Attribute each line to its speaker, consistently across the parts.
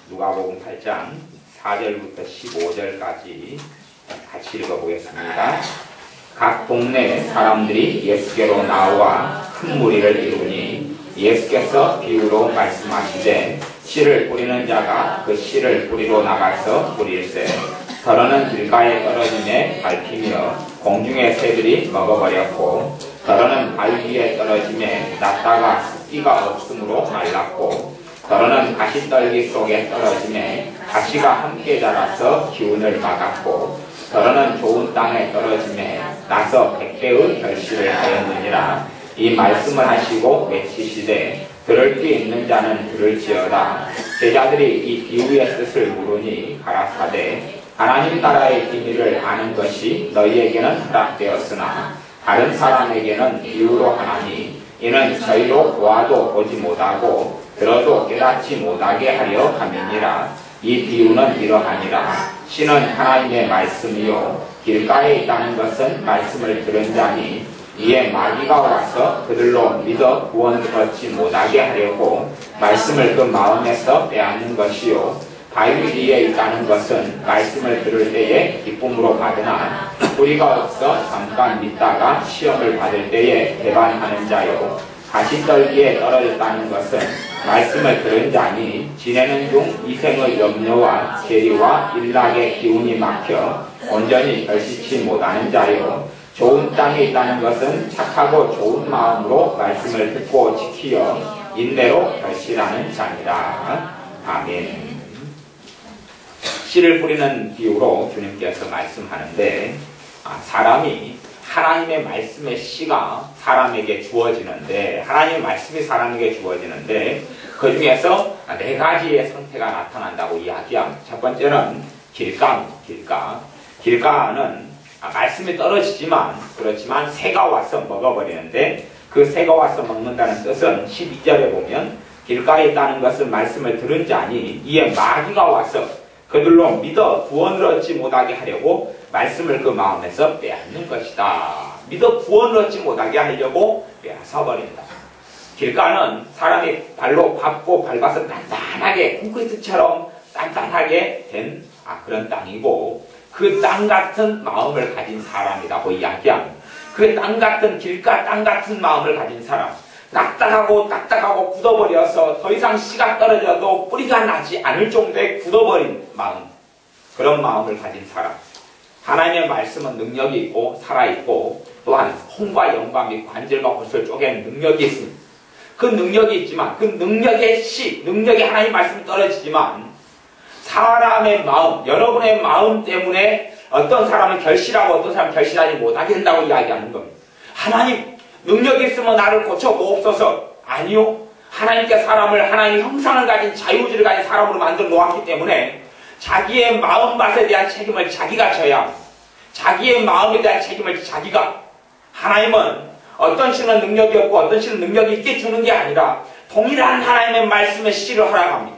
Speaker 1: 누가복음 8장 4절부터 15절까지 같이 읽어보겠습니다. 각 동네 사람들이 예수께로 나와 큰 무리를 이루니 예수께서 비유로 말씀하시되 씨를 뿌리는 자가 그 씨를 뿌리러 나가서 뿌릴새 더러는 길가에 떨어짐에 밟히며 공중의 새들이 먹어버렸고 더러는 바위 위에 떨어짐에 났다가 습기가 없으므로 말랐고 더러는 가시떨기 속에 떨어짐에 가시가 함께 자라서 기운을 막았고 더러는 좋은 땅에 떨어짐에 나서 100배의 결실을 하였느니라. 이 말씀을 하시고 외치시되 들을 귀 있는 자는 들을지어다. 제자들이 이 비유의 뜻을 물으니 가라사대 하나님 나라의 비밀을 아는 것이 너희에게는 허락되었으나 다른 사람에게는 비유로 하나니 이는 저희로 보아도 보지 못하고 들어도 깨닫지 못하게 하려 함이니라. 이 비유는 이러하니라. 씨는 하나님의 말씀이요 길가에 있다는 것은 말씀을 들은 자니 이에 마귀가 와서 그들로 믿어 구원을 얻지 못하게 하려고 말씀을 그 마음에서 빼앗는 것이요 바위 위에 있다는 것은 말씀을 들을 때에 기쁨으로 받으나 뿌리가 없어 잠깐 믿다가 시험을 받을 때에 배반하는 자요 가시떨기에 떨어졌다는 것은 말씀을 들은 자니 지내는 중 이생의 염려와 계리와 일락의 기운이 막혀 온전히 결실치 못하는 자요 좋은 땅에 있다는 것은 착하고 좋은 마음으로 말씀을 듣고 지키어 인내로 결실하는 자니라. 아멘. 씨를 뿌리는 비유로 주님께서 말씀하는데 사람이 하나님의 말씀의 씨가 사람에게 주어지는데 하나님의 말씀이 사람에게 주어지는데 그 중에서 4가지의 상태가 나타난다고 이야기합니다. 첫 번째는 길가입니다. 길가는 말씀이 떨어지지만 그렇지만 새가 와서 먹어버리는데 그 새가 와서 먹는다는 뜻은 12절에 보면 길가에 있다는 것은 말씀을 들은 자니 이에 마귀가 와서 그들로 믿어 구원을 얻지 못하게 하려고 말씀을 그 마음에서 빼앗는 것이다. 믿어 구원을 얻지 못하게 하려고 빼앗아버린다. 길가는 사람이 발로 밟고 밟아서 단단하게 콘크리트처럼 단단하게 된 그런 땅이고 그 땅 같은 마음을 가진 사람이라고 이야기합니다. 그 땅 같은 길가 땅 같은 마음을 가진 사람 딱딱하고 굳어버려서 더 이상 씨가 떨어져도 뿌리가 나지 않을 정도의 굳어버린 마음 그런 마음을 가진 사람 하나님의 말씀은 능력이 있고 살아있고 또한 혼과 영과 및 관절과 골수를 쪼개는 능력이 있습니다. 그 능력이 있지만 그 능력의 능력이 하나님 말씀이 떨어지지만 사람의 마음, 여러분의 마음 때문에 어떤 사람은 결실하고 어떤 사람은 결실하지 못하게 된다고 이야기하는 겁니다. 하나님 능력이 있으면 나를 고쳐보옵소서. 아니요. 하나님께 사람을 하나님의 형상을 가진 자유의지를 가진 사람으로 만들어 놓았기 때문에 자기의 마음밭에 대한 책임을 자기가 져야 합니다. 자기의 마음에 대한 책임을 자기가 하나님은 어떤 씨는 능력이 없고 어떤 씨는 능력이 있게 주는 게 아니라 동일한 하나님의 말씀의 씨를 허락합니다.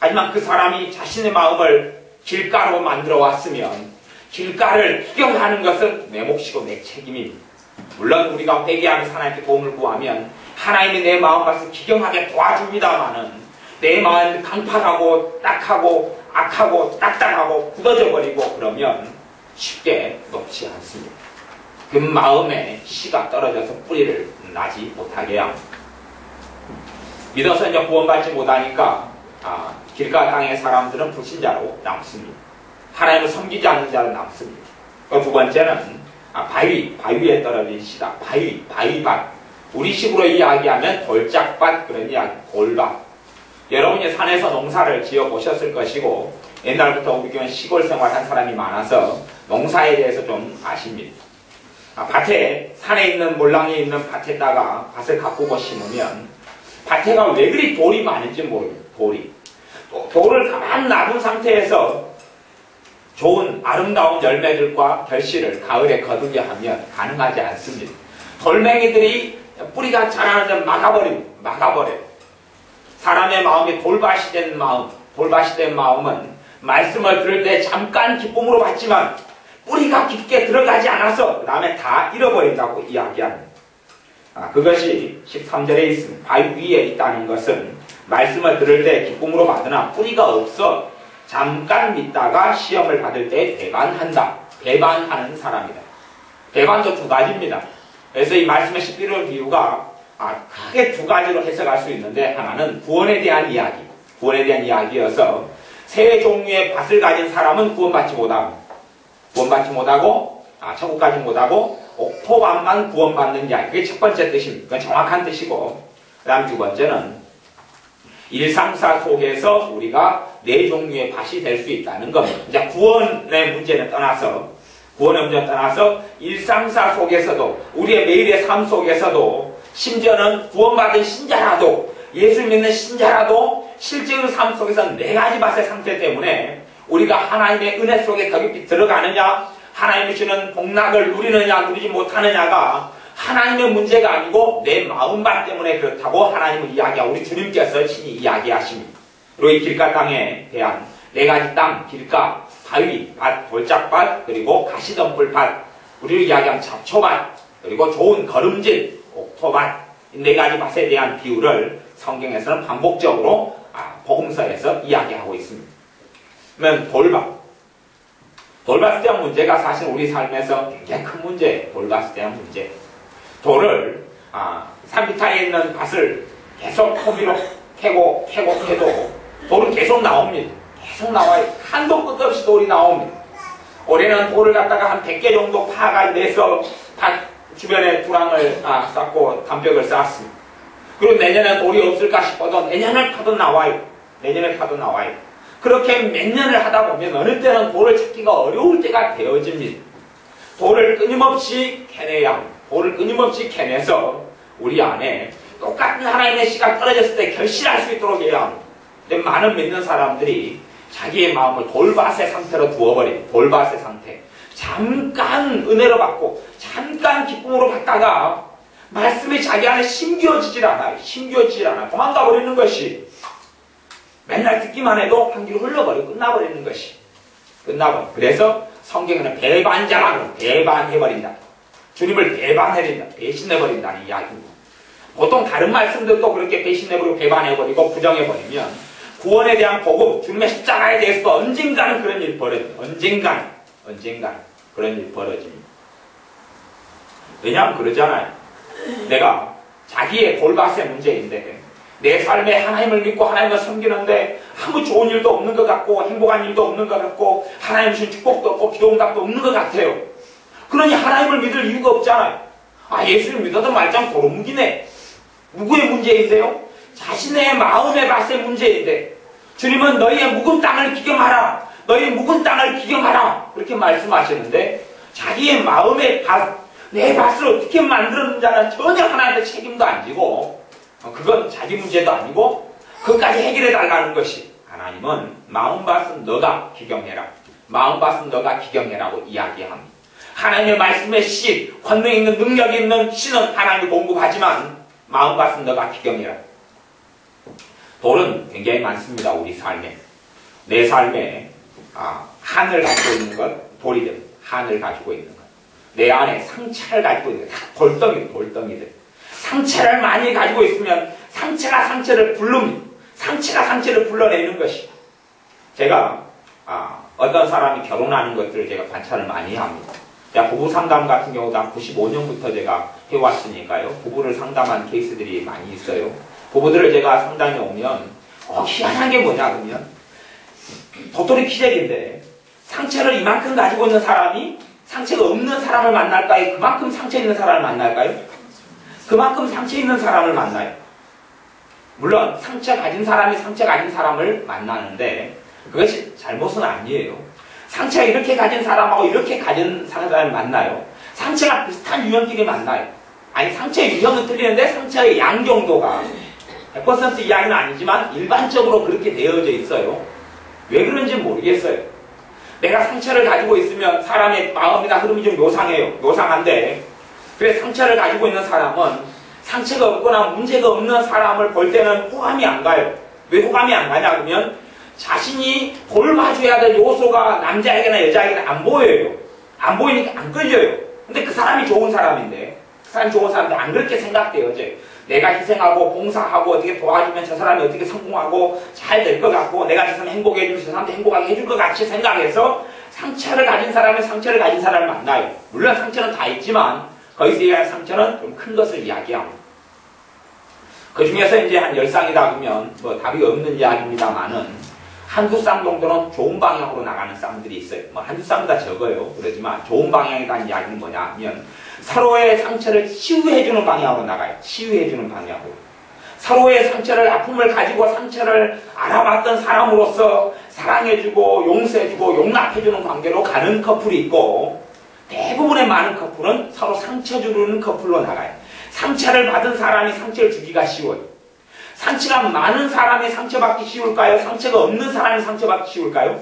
Speaker 1: 하지만 그 사람이 자신의 마음을 길가로 만들어 왔으면 길가를 희경하는 것은 내 몫이고 내 책임입니다. 물론 우리가 회개하면서 하나님께 도움을 구하면 하나님이 내 마음밭을 기경하게 도와줍니다마는 내 마음이 강팍하고 딱하고 악하고 딱딱하고 굳어져 버리고 그러면 쉽게 녹지 않습니다. 그 마음에 씨가 떨어져서 뿌리를 나지 못하게 합니다. 믿어서 이제 구원받지 못하니까 길가 땅의 사람들은 불신자로 남습니다. 하나님을 섬기지 않는 자로 남습니다. 두 번째는 바위 위에 떨어진 씨다. 바위밭. 우리식으로 이야기하면 돌짝밭 그런 이야기, 돌밭. 여러분이 산에서 농사를 지어 보셨을 것이고 옛날부터 우리 교회는 시골 생활한 사람이 많아서 농사에 대해서 좀 아십니다. 밭에 산에 있는 몰랑이에 있는 밭에다가 밭을 가꾸고 심으면 밭에가 왜 그리 돌이 많은지 모릅니다. 돌을 가만 놔둔 상태에서 좋은 아름다운 열매들과 결실을 가을에 거두게 하면 가능하지 않습니다. 돌멩이들이 뿌리가 자라는데 막아버려요. 사람의 마음이 돌밭이 된 마음은 말씀을 들을 때 잠깐 기쁨으로 받지만 뿌리가 깊게 들어가지 않아서 그 다음에 다 잃어버린다고 이야기합니다. 그것이 13절에 있습니다. 바위 위에 있다는 것은 말씀을 들을 때 기쁨으로 받으나 뿌리가 없어 잠깐 믿다가 시험을 받을 때 배반한다. 배반하는 사람이다. 배반도 두 가지입니다. 그래서 이 말씀의 십일월 비유가 크게 두 가지로 해석할 수 있는데, 하나는 구원에 대한 이야기, 구원에 대한 이야기여서 세 종류의 밭을 가진 사람은 구원받지 못하고 천국 가지 못하고 옥토밭만 구원받는 이야기. 그게 첫 번째 뜻입니다. 그건 정확한 뜻이고, 그 다음 두 번째는 일상사 속에서 우리가 네 종류의 밭이 될 수 있다는 겁니다. 이제 구원의 문제는 떠나서 일상사 속에서도, 우리의 매일의 삶 속에서도, 심지어는 구원받은 신자라도, 예수 믿는 신자라도 실제의 삶 속에서는 네 가지 밭의 상태 때문에 우리가 하나님의 은혜 속에 더 깊이 들어가느냐, 하나님이 주는 복락을 누리느냐 누리지 못하느냐가 하나님의 문제가 아니고 내 마음밭 때문에 그렇다고 하나님은 이야기하고 우리 주님께서 친히 이야기하십니다. 그리고 이 길가 땅에 대한 네 가지 땅, 길가, 바위, 밭, 돌짝밭, 그리고 가시덤불밭, 우리를 이야기하면 잡초밭, 그리고 좋은 거름질, 옥토밭, 이 네 가지 밭에 대한 비유를 성경에서는 반복적으로 복음서에서 이야기하고 있습니다. 그러면 돌밭에 대한 문제가 사실 우리 삶에서 굉장히 큰 문제예요. 돌밭에 대한 문제. 돌을 산비탈에 있는 밭을 계속 호미로 캐고 캐도 돌은 계속 나옵니다. 계속 나와요. 한도 끝 없이 돌이 나옵니다. 올해는 돌을 갖다가 한 100개 정도 파가 내서 밭 주변에 두랑을 쌓고 담벽을 쌓았습니다. 그리고 내년에 돌이 없을까 싶어도 내년을 파도 나와요. 그렇게 몇 년을 하다 보면 어느 때는 돌을 찾기가 어려울 때가 되어집니다. 돌을 끊임없이 캐내야 합니다. 돌을 끊임없이 캐내서 우리 안에 똑같은 하나님의 씨가 떨어졌을 때 결실할 수 있도록 해야 합니다. 근데 많은 믿는 사람들이 자기의 마음을 돌밭의 상태로 두어버린 돌밭의 상태. 잠깐 은혜로 받고 잠깐 기쁨으로 받다가 말씀이 자기 안에 심겨지질 않아요. 도망가 버리는 것이, 맨날 듣기만 해도 한 길 흘러버리고 끝나버리는 것이. 그래서 성경에는 배반자라고 배반해버린다. 주님을 배반해버린다. 배신해버린다는 이야기입니다. 보통 다른 말씀들도 그렇게 배신해버리고 배반해버리고 부정해버리면 구원에 대한 복음, 주님의 십자가에 대해서도 언젠가는 그런 일이 벌어집니다. 언젠가는 그런 일이 벌어집니다. 왜냐하면 그러잖아요. 내가 자기의 돌밭의 문제인데 내 삶에 하나님을 믿고 하나님을 섬기는데 아무 좋은 일도 없는 것 같고 행복한 일도 없는 것 같고 하나님 주신 축복도 없고 기도응답도 없는 것 같아요. 그러니 하나님을 믿을 이유가 없잖아요. 예수를 믿어도 말짱 도루묵이네. 누구의 문제인데요? 자신의 마음의 밭의 문제인데 주님은 너희의 묵은 땅을 기경하라. 너희 묵은 땅을 기경하라. 그렇게 말씀하시는데 자기의 마음의 밭, 내 밭을 어떻게 만들었는지는 전혀 하나님의 책임도 안 지고 그건 자기 문제도 아니고 그것까지 해결해 달라는 것이, 하나님은 마음밭은 너가 기경해라. 마음밭은 너가 기경해라고 이야기합니다. 하나님의 말씀의 씨, 권능 있는 능력 있는 씨는 하나님이 공급하지만 마음밭은 너가 기경해라. 돌은 굉장히 많습니다. 우리 삶에. 내 삶에 한을 가지고 있는 것 돌이 됩니다. 한을 가지고 있는 것. 내 안에 상처를 가지고 있는 것. 다 돌덩이들. 상처를 많이 가지고 있으면 상처가 상처를 부릅니다. 상처가 상처를 불러내는 것이. 제가 어떤 사람이 결혼하는 것들을 제가 관찰을 많이 합니다. 부부 상담 같은 경우도 한 95년부터 제가 해왔으니까요. 부부를 상담한 케이스들이 많이 있어요. 부부들을 제가 상담해 오면 희한한 게 뭐냐 그러면 도토리 키재기인데 상처를 이만큼 가지고 있는 사람이 상처가 없는 사람을 만날까요? 그만큼 상처 있는 사람을 만날까요? 그만큼 상처 있는 사람을 만나요. 물론 상처 가진 사람이 상처 가진 사람을 만나는데 그것이 잘못은 아니에요. 상처가 이렇게 가진 사람하고 이렇게 가진 사람을 만나요. 상처가 비슷한 유형끼리 만나요. 상처의 유형은 틀리는데 상처의 양 정도가 100% 이야기는 아니지만 일반적으로 그렇게 되어져 있어요. 왜 그런지 모르겠어요. 내가 상처를 가지고 있으면 사람의 마음이나 흐름이 좀 요상한데 그래서 상처를 가지고 있는 사람은 상처가 없거나 문제가 없는 사람을 볼 때는 호감이 안 가요. 왜 호감이 안 가냐 그러면 자신이 돌봐줘야 될 요소가 남자에게나 여자에게나 안 보여요. 안 보이니까 안 끌려요. 근데 그 사람이 좋은 사람인데 그 사람이 좋은 사람인데 안 그렇게 생각돼요. 내가 희생하고 봉사하고 어떻게 도와주면 저 사람이 어떻게 성공하고 잘 될 것 같고 내가 저 사람 행복해 해주면 저 사람도 행복하게 해줄 것 같이 생각해서 상처를 가진 사람은 상처를 가진 사람을 만나요. 물론 상처는 다 있지만 거기서 얘기하는 상처는 좀 큰 것을 이야기합니다. 그 중에서 이제 한 10쌍이다 보면 뭐 답이 없는 이야기입니다만은 한두 쌍 정도는 좋은 방향으로 나가는 쌍들이 있어요. 뭐 한두 쌍보다 적어요. 그러지만 좋은 방향이라는 이야기는 뭐냐 하면 서로의 상처를 치유해주는 방향으로 나가요. 치유해주는 방향으로. 서로의 상처를, 아픔을 가지고 상처를 알아봤던 사람으로서 사랑해주고 용서해주고 용납해주는 관계로 가는 커플이 있고 대부분의 많은 커플은 서로 상처 주는 커플로 나가요. 상처를 받은 사람이 상처를 주기가 쉬워요. 상처가 많은 사람이 상처받기 쉬울까요? 상처가 없는 사람이 상처받기 쉬울까요?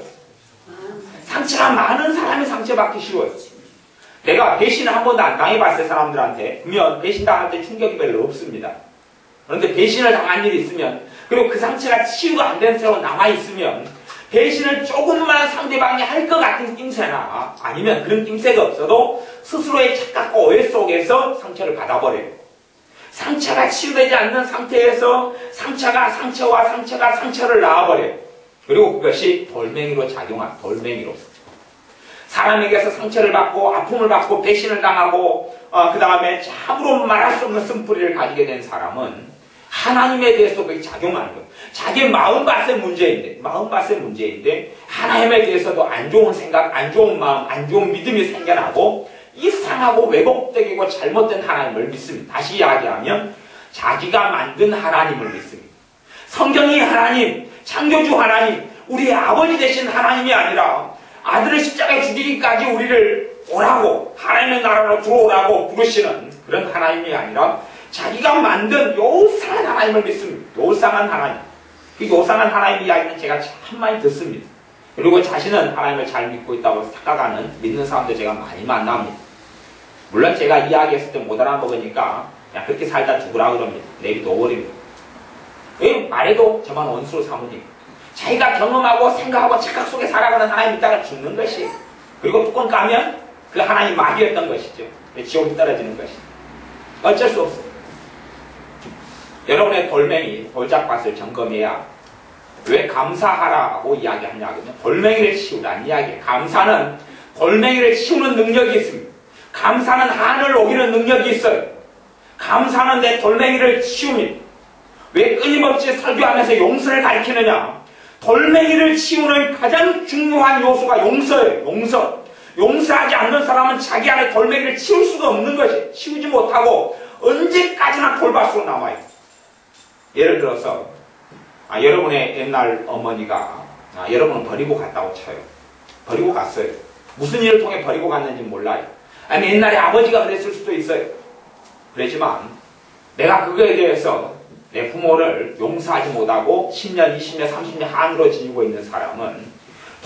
Speaker 1: 상처가 많은 사람이 상처받기 쉬워요. 내가 배신을 한 번도 안 당해봤어요. 사람들한테. 그러면 배신당할 때 충격이 별로 없습니다. 그런데 배신을 당한 일이 있으면 그리고 그 상처가 치유가 안 된 채로 남아있으면 배신을 조금만 상대방이 할 것 같은 낌새나 아니면 그런 낌새가 없어도 스스로의 착각과 오해 속에서 상처를 받아버려요. 상처가 치유되지 않는 상태에서 상처가 상처를 낳아버려요. 그리고 그것이 돌멩이로 작용한 돌멩이로 사람에게서 상처를 받고 아픔을 받고 배신을 당하고 그 다음에 참으로 말할 수 없는 쓴뿌리를 가지게 된 사람은 하나님에 대해서 그게 작용하는 거예요. 자기 마음밭의 문제인데 하나님에 대해서도 안 좋은 생각, 안 좋은 마음, 안 좋은 믿음이 생겨나고 이상하고 왜곡되고 잘못된 하나님을 믿습니다. 다시 이야기하면 자기가 만든 하나님을 믿습니다. 성경이 하나님, 창조주 하나님, 우리의 아버지 되신 하나님이 아니라 아들을 십자가에 죽이기까지 우리를 오라고 하나님의 나라로 들어오라고 부르시는 그런 하나님이 아니라 자기가 만든 요상한 하나님을 믿습니다. 요상한 하나님. 그 요상한 하나님 이야기는 제가 참 많이 듣습니다. 그리고 자신은 하나님을 잘 믿고 있다고 착각하는 믿는 사람들 제가 많이 만납니다. 물론 제가 이야기했을 때 못 알아먹으니까 그냥 그렇게 살다 죽으라고 그럽니다. 내비둬버립니다. 왜 말해도 저만 원수로 삼으니까. 자기가 경험하고 생각하고 착각 속에 살아가는 하나님 믿다가 죽는 것이 그리고 뚜껑 까면 그 하나님 마귀였던 것이죠. 지옥에 떨어지는 것이 어쩔 수 없어요. 여러분의 돌멩이, 돌짝밭을 점검해야 왜 감사하라고 이야기하냐면 돌멩이를 치우라는 이야기예요. 감사는 돌멩이를 치우는 능력이 있습니다. 감사는 한을 녹이는 능력이 있어요. 감사는 내 돌멩이를 치웁니다. 왜 끊임없이 설교하면서 용서를 가르치느냐? 돌멩이를 치우는 가장 중요한 요소가 용서예요. 용서. 용서하지 않는 사람은 자기 안에 돌멩이를 치울 수가 없는 것이 치우지 못하고 언제까지나 돌밭으로 남아요. 예를 들어서 여러분의 옛날 어머니가 여러분을 버리고 갔다고 쳐요. 버리고 갔어요. 무슨 일을 통해 버리고 갔는지 몰라요. 아니 옛날에 아버지가 그랬을 수도 있어요. 그렇지만 내가 그거에 대해서 내 부모를 용서하지 못하고 10년, 20년, 30년 한으로 지니고 있는 사람은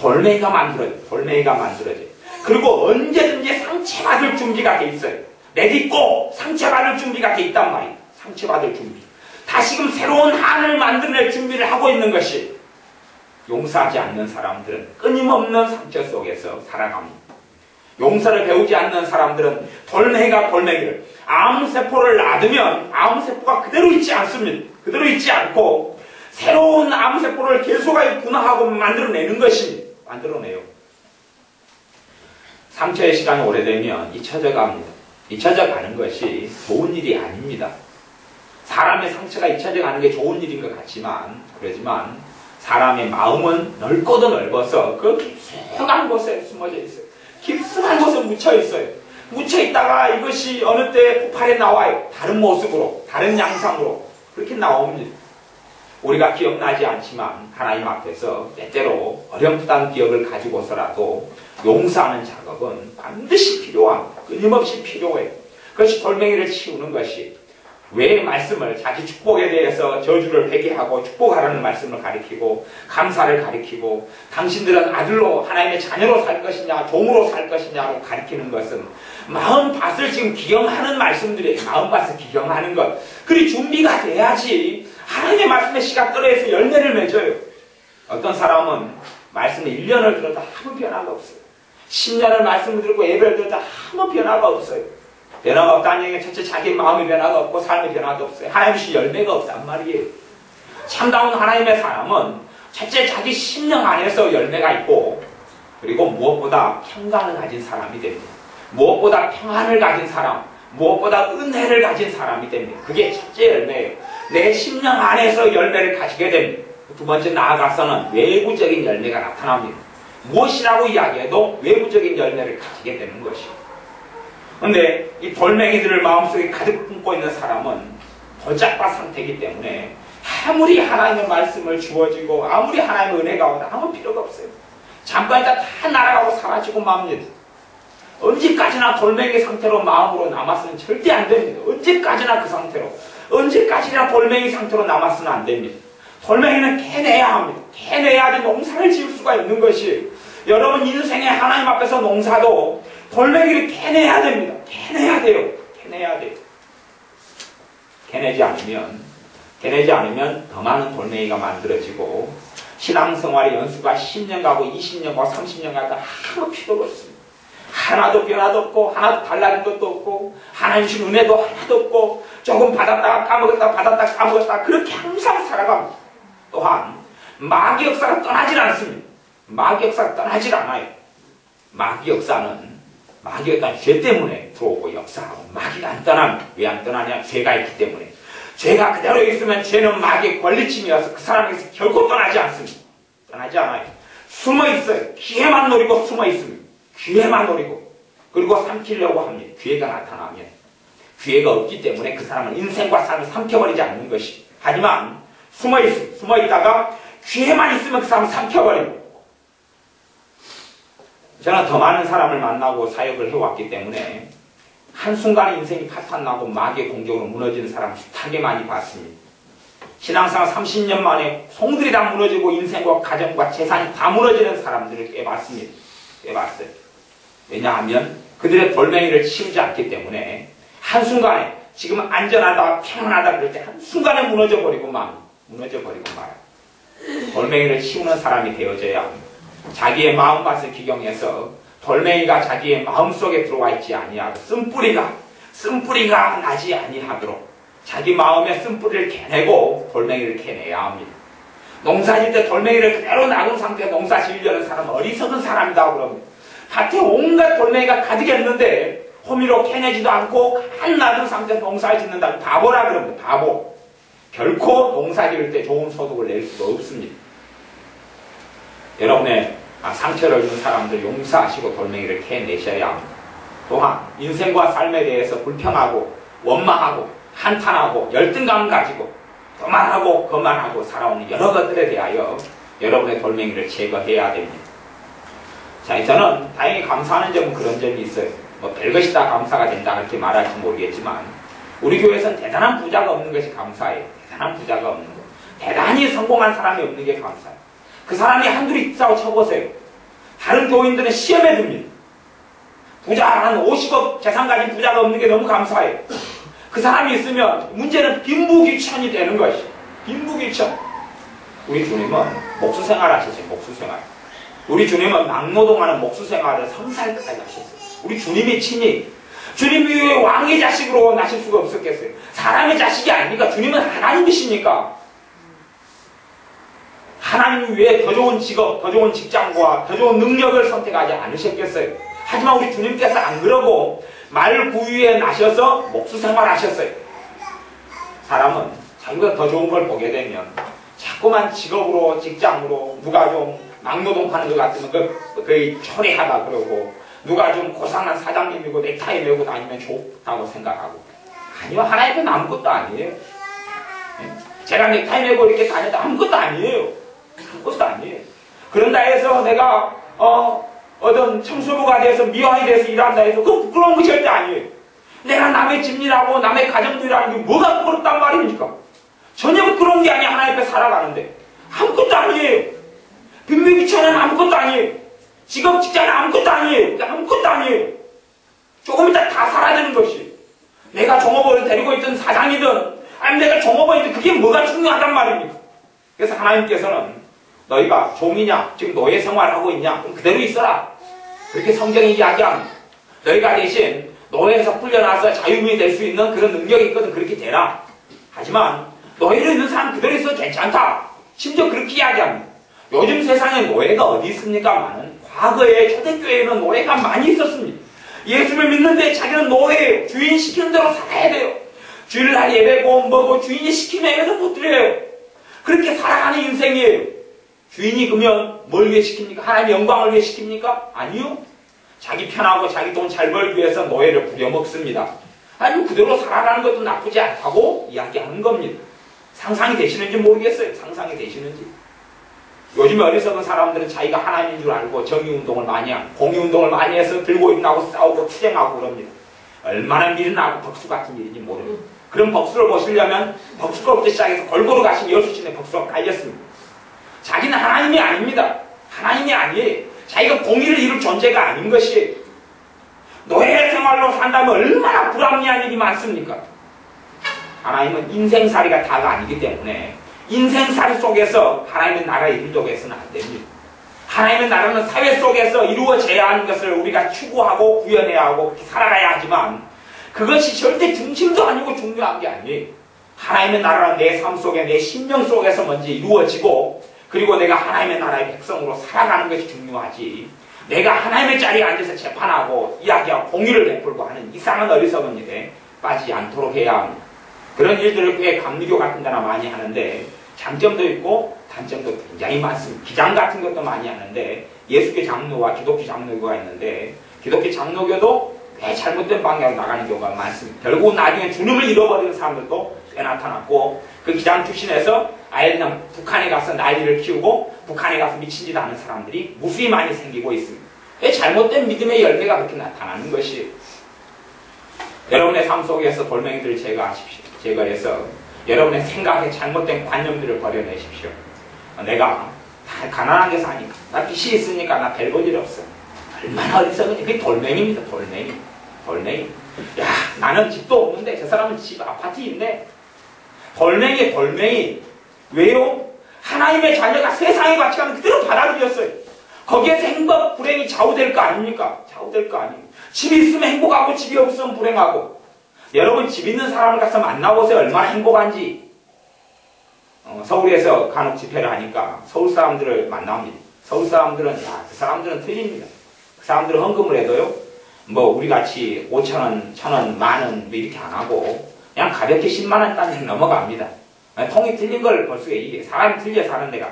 Speaker 1: 돌멩이가 만들어져요. 그리고 언제든지 상처받을 준비가 돼 있어요. 내딛고 상처받을 준비가 돼 있단 말이에요. 상처받을 준비. 다시금 새로운 한을 만들어낼 준비를 하고 있는 것이 용서하지 않는 사람들은 끊임없는 상처 속에서 살아갑니다. 용서를 배우지 않는 사람들은 돌멩이가 돌멩이를 암세포를 놔두면 암세포가 그대로 있지 않습니다. 그대로 있지 않고 새로운 암세포를 계속하여 분화하고 만들어내는 것입니다. 만들어내요. 상처의 시간이 오래되면 잊혀져 갑니다. 잊혀져 가는 것이 좋은 일이 아닙니다. 사람의 상처가 잊혀져 가는 게 좋은 일인 것 같지만 그러지만 사람의 마음은 넓고도 넓어서 그 깊숙한 곳에 숨어져 있어요. 깊숙한 곳에 묻혀 있어요. 묻혀 있다가 이것이 어느 때 폭발해 나와요. 다른 모습으로, 다른 양상으로 그렇게 나옵니다. 우리가 기억나지 않지만 하나님 앞에서 때때로 어렴풋한 기억을 가지고서라도 용서하는 작업은 반드시 필요합니다. 끊임없이 필요해요. 그것이 돌멩이를 치우는 것이 왜 말씀을 자기 축복에 대해서 저주를 회개하고 축복하라는 말씀을 가리키고 감사를 가리키고 당신들은 아들로 하나님의 자녀로 살 것이냐 종으로 살 것이냐고 가리키는 것은 마음밭을 지금 기경하는 말씀들이에요. 마음밭을 기경하는 것. 그리 준비가 돼야지 하나님의 말씀의 씨가 떨어져서 열매를 맺어요. 어떤 사람은 말씀을 1년을 들어도 아무 변화가 없어요. 10년을 말씀을 들고 예배를 들어도 아무 변화가 없어요. 변화가 없다는 얘기는 첫째 자기 마음의 변화가 없고 삶의 변화도 없어요. 하나님 주신 열매가 없단 말이에요. 참다운 하나님의 사람은 첫째 자기 심령 안에서 열매가 있고 그리고 무엇보다 평강을 가진 사람이 됩니다. 무엇보다 평안을 가진 사람, 무엇보다 은혜를 가진 사람이 됩니다. 그게 첫째 열매예요. 내 심령 안에서 열매를 가지게 됩니다. 두 번째 나아가서는 외부적인 열매가 나타납니다. 무엇이라고 이야기해도 외부적인 열매를 가지게 되는 것이요. 그런데 이 돌멩이들을 마음속에 가득 품고 있는 사람은 돌짝밭 상태이기 때문에 아무리 하나님의 말씀을 주어지고 아무리 하나님의 은혜가 오다 아무 필요가 없어요. 잠깐 있다 다 날아가고 사라지고 맙니다. 언제까지나 돌멩이 상태로 마음으로 남았으면 절대 안 됩니다. 언제까지나 그 상태로, 언제까지나 돌멩이 상태로 남았으면 안 됩니다. 돌멩이는 캐내야 합니다. 캐내야지 농사를 지을 수가 있는 것이, 여러분 인생에 하나님 앞에서 농사도 돌멩이를 캐내야 됩니다. 캐내야 돼요. 캐내야 돼요. 캐내지 않으면 더 많은 돌멩이가 만들어지고 신앙생활의 연수가 10년 가고 20년 가고 30년 가도 아무 필요가 없습니다. 하나도 변화도 없고 하나도 달라진 것도 없고 하나님 주신 은혜도 하나도 없고 조금 받았다가 까먹었다 받았다가 까먹었다 그렇게 항상 살아갑니다. 또한 마귀 역사가 떠나질 않습니다. 마귀 역사가 떠나질 않아요. 마귀 역사는 죄 때문에 들어오고 역사하고 마귀가 안 떠납니다. 왜 안 떠나냐? 죄가 있기 때문에. 죄가 그대로 있으면 죄는 마귀의 권리침이어서 그 사람에게서 결코 떠나지 않습니다. 떠나지 않아요. 숨어 있어요. 기회만 노리고 숨어 있습니다. 기회만 노리고 그리고 삼키려고 합니다. 기회가 나타나면 기회가 없기 때문에 그 사람은 인생과 삶을 삼켜버리지 않는 것이. 하지만 숨어 있다가 기회만 있으면 그 사람을 삼켜버립니다. 저는 더 많은 사람을 만나고 사역을 해왔기 때문에 한순간에 인생이 파탄나고 마귀의 공격으로 무너지는 사람을 숱하게 많이 봤습니다. 신앙생활 30년 만에 송들이 다 무너지고 인생과 가정과 재산이 다 무너지는 사람들을 꽤 봤습니다. 꽤 봤어요. 왜냐하면 그들의 돌멩이를 치우지 않기 때문에 한순간에 지금 안전하다 평안하다 그럴 때 한순간에 무너져버리고 말아요. 돌멩이를 치우는 사람이 되어져야 합니다. 자기의 마음밭을 기경해서 돌멩이가 자기의 마음속에 들어와 있지 아니하고 쓴뿌리가 나지 아니하도록 자기 마음의 쓴뿌리를 캐내고 돌멩이를 캐내야 합니다. 농사질 때 돌멩이를 그대로 놔둔 상태에서 농사 지으려는 사람은 어리석은 사람이다 그럽니다. 밭에 온갖 돌멩이가 가득했는데 호미로 캐내지도 않고 한 놔둔 상태에서 농사를 짓는다. 바보라 그럽니다. 바보. 결코 농사 지을 때 좋은 소득을 낼 수도 없습니다. 여러분의 상처를 준 사람들 용서하시고 돌멩이를 캐내셔야 합니다. 또한 인생과 삶에 대해서 불평하고 원망하고 한탄하고 열등감 가지고 거만하고 살아오는 여러 것들에 대하여 여러분의 돌멩이를 제거해야 됩니다. 자, 저는 다행히 감사하는 점은 그런 점이 있어요. 뭐 별것이 다 감사가 된다 그렇게 말할지 모르겠지만 우리 교회에서는 대단한 부자가 없는 것이 감사해요. 대단한 부자가 없는 것. 대단히 성공한 사람이 없는 게 감사해요. 그 사람이 한둘 있다고 쳐보세요. 다른 교인들은 시험에 듭니다. 부자 한 50억 재산 가진 부자가 없는 게 너무 감사해요. 그 사람이 있으면 문제는 빈부귀천이 되는 것이. 빈부귀천. 우리 주님은 목수생활 하셨어요. 목수생활. 우리 주님은 막노동하는 목수생활을 3살까지 하셨어요. 우리 주님이 친히 주님이 왜 왕의 자식으로 나실 수가 없었겠어요? 사람의 자식이 아니니까. 주님은 하나님이시니까. 하나님 위에 더 좋은 직업, 더 좋은 직장과 더 좋은 능력을 선택하지 않으셨겠어요? 하지만 우리 주님께서 안 그러고 말구유에 나셔서 목수생활 하셨어요. 사람은 자기보다 더 좋은 걸 보게 되면 자꾸만 직업으로, 직장으로 누가 좀 막노동하는 것 같으면 거의 초래하다 그러고 누가 좀 고상한 사장님이고 넥타이 메고 다니면 좋다고 생각하고 아니요. 하나님은 아무것도 아니에요. 제가 넥타이 메고 이렇게 다녀도 아무것도 아니에요. 아무것도 아니에요. 그런다 해서 내가 어떤 청소부가 돼서 미화이 돼서 일한다 해서 그거 부끄러운 거 절대 아니에요. 내가 남의 집일하고 남의 가정도 일하는 게 뭐가 부끄럽단 말입니까? 전혀 부끄러운 게 아니야. 하나님 앞에 살아가는데 아무것도 아니에요. 빈부귀천은 아무것도 아니에요. 직업 직장은 아무것도 아니에요. 아무것도 아니에요. 조금 이따 다 사라지는 것이. 내가 종업원을 데리고 있던 사장이든 아니면 내가 종업원이든 그게 뭐가 중요하단 말입니까? 그래서 하나님께서는 너희가 종이냐 지금 노예 생활하고 있냐 그럼 그대로 있어라. 그렇게 성경이 이야기합니다. 너희가 대신 노예에서 풀려나서 자유인이 될 수 있는 그런 능력이 있거든. 그렇게 되라. 하지만 노예로 있는 사람 그대로 있어도 괜찮다. 심지어 그렇게 이야기합니다. 요즘 세상에 노예가 어디 있습니까만은 과거에 초대교회에는 노예가 많이 있었습니다. 예수를 믿는데 자기는 노예예요. 주인 시키는 대로 살아야 돼요. 주일날 예배고 뭐고 주인이 시키면 예배도 못 드려요. 그렇게 살아가는 인생이에요. 주인이 그러면 뭘 위해 시킵니까? 하나님의 영광을 위해 시킵니까? 아니요. 자기 편하고 자기 돈 잘 벌기 위해서 노예를 부려먹습니다. 아니요. 그대로 살아가는 것도 나쁘지 않다고 이야기하는 겁니다. 상상이 되시는지 모르겠어요. 상상이 되시는지. 요즘 어리석은 사람들은 자기가 하나님인 줄 알고 정의운동을 많이 하고 공의운동을 많이 해서 들고 일어나고 싸우고 투쟁하고 그럽니다. 얼마나 미련하고 벅수 같은 일인지 모릅니다. 그런 벅수를 보시려면 벅수거부터 시작해서 골고루 가신 6신의 벅수가 깔렸습니다. 자기는 하나님이 아닙니다. 하나님이 아니에요. 자기가 공의를 이룰 존재가 아닌 것이에요. 노예 생활로 산다면 얼마나 불합리한 일이 많습니까? 하나님은 인생살이가 다가 아니기 때문에 인생살이 속에서 하나님의 나라에 이루려고 해서는 안 됩니다. 하나님의 나라는 사회 속에서 이루어져야 하는 것을 우리가 추구하고 구현해야 하고 그렇게 살아가야 하지만 그것이 절대 중심도 아니고 중요한 게 아니에요. 하나님의 나라는 내 삶 속에 내 심령 속에서 먼저 이루어지고 그리고 내가 하나님의 나라의 백성으로 살아가는 것이 중요하지 내가 하나님의 자리에 앉아서 재판하고 이야기하고 공의를 베풀고 하는 이상한 어리석은 일에 빠지지 않도록 해야 합니다. 그런 일들을 꽤 감리교 같은 데나 많이 하는데 장점도 있고 단점도 굉장히 많습니다. 기장 같은 것도 많이 하는데 예수교 장로와 기독교 장로교가 있는데 기독교 장로교도 꽤 잘못된 방향으로 나가는 경우가 많습니다. 결국 나중에 주님을 잃어버리는 사람들도 꽤 나타났고 그 기장 출신에서 아예 그냥 북한에 가서 난리를 키우고 북한에 가서 미친 짓 하는 사람들이 무수히 많이 생기고 있습니다. 잘못된 믿음의 열매가 그렇게 나타나는 것이에요. 여러분의 삶 속에서 돌멩이들을 제거하십시오. 제거해서 여러분의 생각에 잘못된 관념들을 버려내십시오. 내가 다 가난하게 사니까 나 빚이 있으니까 나 별 볼 일 없어. 얼마나 어리석은지. 그게 돌멩이입니다. 돌멩이. 야 나는 집도 없는데 저 사람은 집 아파트 있네. 돌멩이. 왜요? 하나님의 자녀가 세상의 가치관을 그대로 받아들였어요. 거기에서 행복, 불행이 좌우될 거 아닙니까? 좌우될 거 아니에요. 집이 있으면 행복하고 집이 없으면 불행하고. 여러분 집 있는 사람을 가서 만나보세요. 얼마나 행복한지. 서울에서 간혹 집회를 하니까 서울 사람들을 만납니다. 서울 사람들은 그 사람들은 틀립니다. 그 사람들은 헌금을 해도요. 뭐 우리같이 5,000원, 1,000원, 만원 뭐 이렇게 안 하고 그냥 가볍게 10만원 단위로 넘어갑니다. 통이 틀린 걸 볼 수가 있게 사람이 틀려 사는 데가.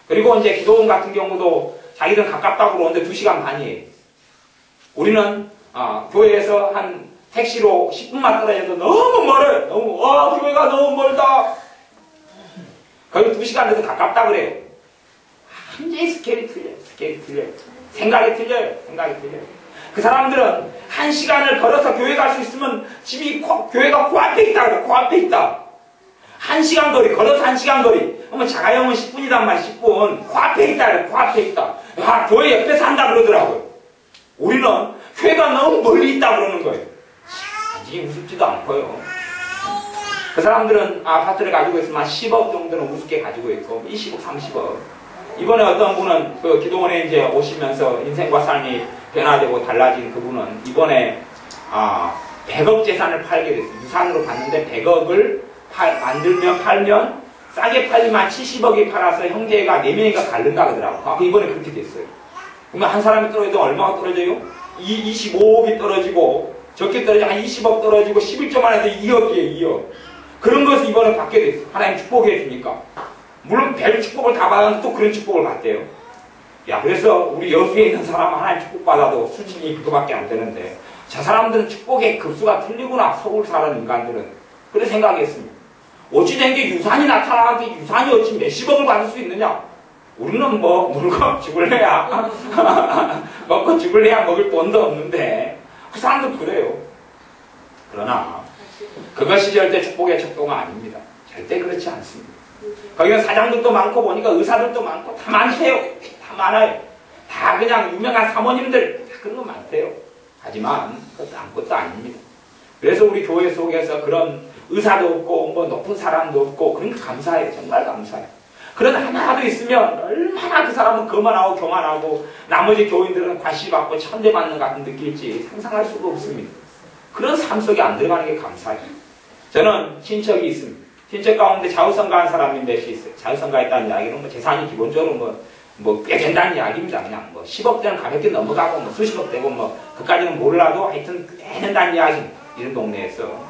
Speaker 1: 그리고 이제 기도원 같은 경우도 자기들 가깝다고 그러는데 2시간 반이에요. 우리는 교회에서 한 택시로 10분만 떨어져도 너무 멀어요. 교회가 너무 멀다. 거의 2시간 돼서 가깝다 그래요. 완전히 스케일이 틀려요. 생각이 틀려요. 그 사람들은 1시간을 걸어서 교회 갈 수 있으면 교회가 코앞에 있다 그래요. 코앞에 있다. 1시간 거리, 걸어서 1시간 거리. 그러면 자가용은 10분이란 말이야. 10분. 코앞에 있다 그래요. 코앞에 있다. 교회 옆에 산다 그러더라고요. 우리는 교회가 너무 멀리 있다 그러는 거예요. 아직 우습지도 않고요. 그 사람들은 아파트를 가지고 있으면 한 10억 정도는 우습게 가지고 있고 20억, 30억. 이번에 어떤 분은 그 기도원에 이제 오시면서 인생과 삶이 변화되고 달라진 그분은 이번에 100억 재산을 팔게 됐어요. 유산으로 봤는데 100억을 팔면 싸게 팔리면 70억이 팔아서 형제가 4명이가 갈른다 그러더라고요. 이번에 그렇게 됐어요. 그러면 한 사람이 떨어져도 얼마가 떨어져요? 25억이 떨어지고 적게 떨어지고 한 20억 떨어지고 11조 만에도 2억이에요. 2억. 그런 것을 이번에 받게 됐어요. 하나님 축복해 주니까. 물론 별 축복을 다 받았는데 또 그런 축복을 받대요. 그래서 우리 여수에 있는 사람은 하나님 축복받아도 수준이 그거밖에 안 되는데 저 사람들은 축복의 급수가 틀리구나. 서울 사는 인간들은. 그래 생각했습니다. 어찌된 게 유산이 나타나는데 유산이 어찌 몇십억을 받을 수 있느냐? 우리는 뭐 물고 죽을래야 먹고 죽을래야 먹을 돈도 없는데 그 사람도 그래요. 그러나 그것이 절대 축복의 척도가 아닙니다. 절대 그렇지 않습니다. 거기는 사장들도 많고 보니까 의사들도 많고 다 많으세요. 다 많아요. 다 그냥 유명한 사모님들 다 그런 거 많대요. 하지만 그것도 아무것도 아닙니다. 그래서 우리 교회 속에서 그런 의사도 없고 뭐 높은 사람도 없고 그런 게 감사해요. 정말 감사해요. 그런 하나도 있으면 얼마나 그 사람은 거만하고 교만하고 나머지 교인들은 관심 받고 천대받는 것 같은 느낄지 상상할 수가 없습니다. 그런 삶 속에 안 들어가는 게 감사해요. 저는 친척이 있습니다. 친척 가운데 자우성가한 사람이 몇이 있어요. 자우성가했다는 이야기는 뭐 재산이 기본적으로 꽤 된다는 이야기입니다. 그냥 10억 대는 가볍게 넘어가고 수십억 되고 그까지는 몰라도 하여튼 꽤 된다는 이야기. 이런 동네에서.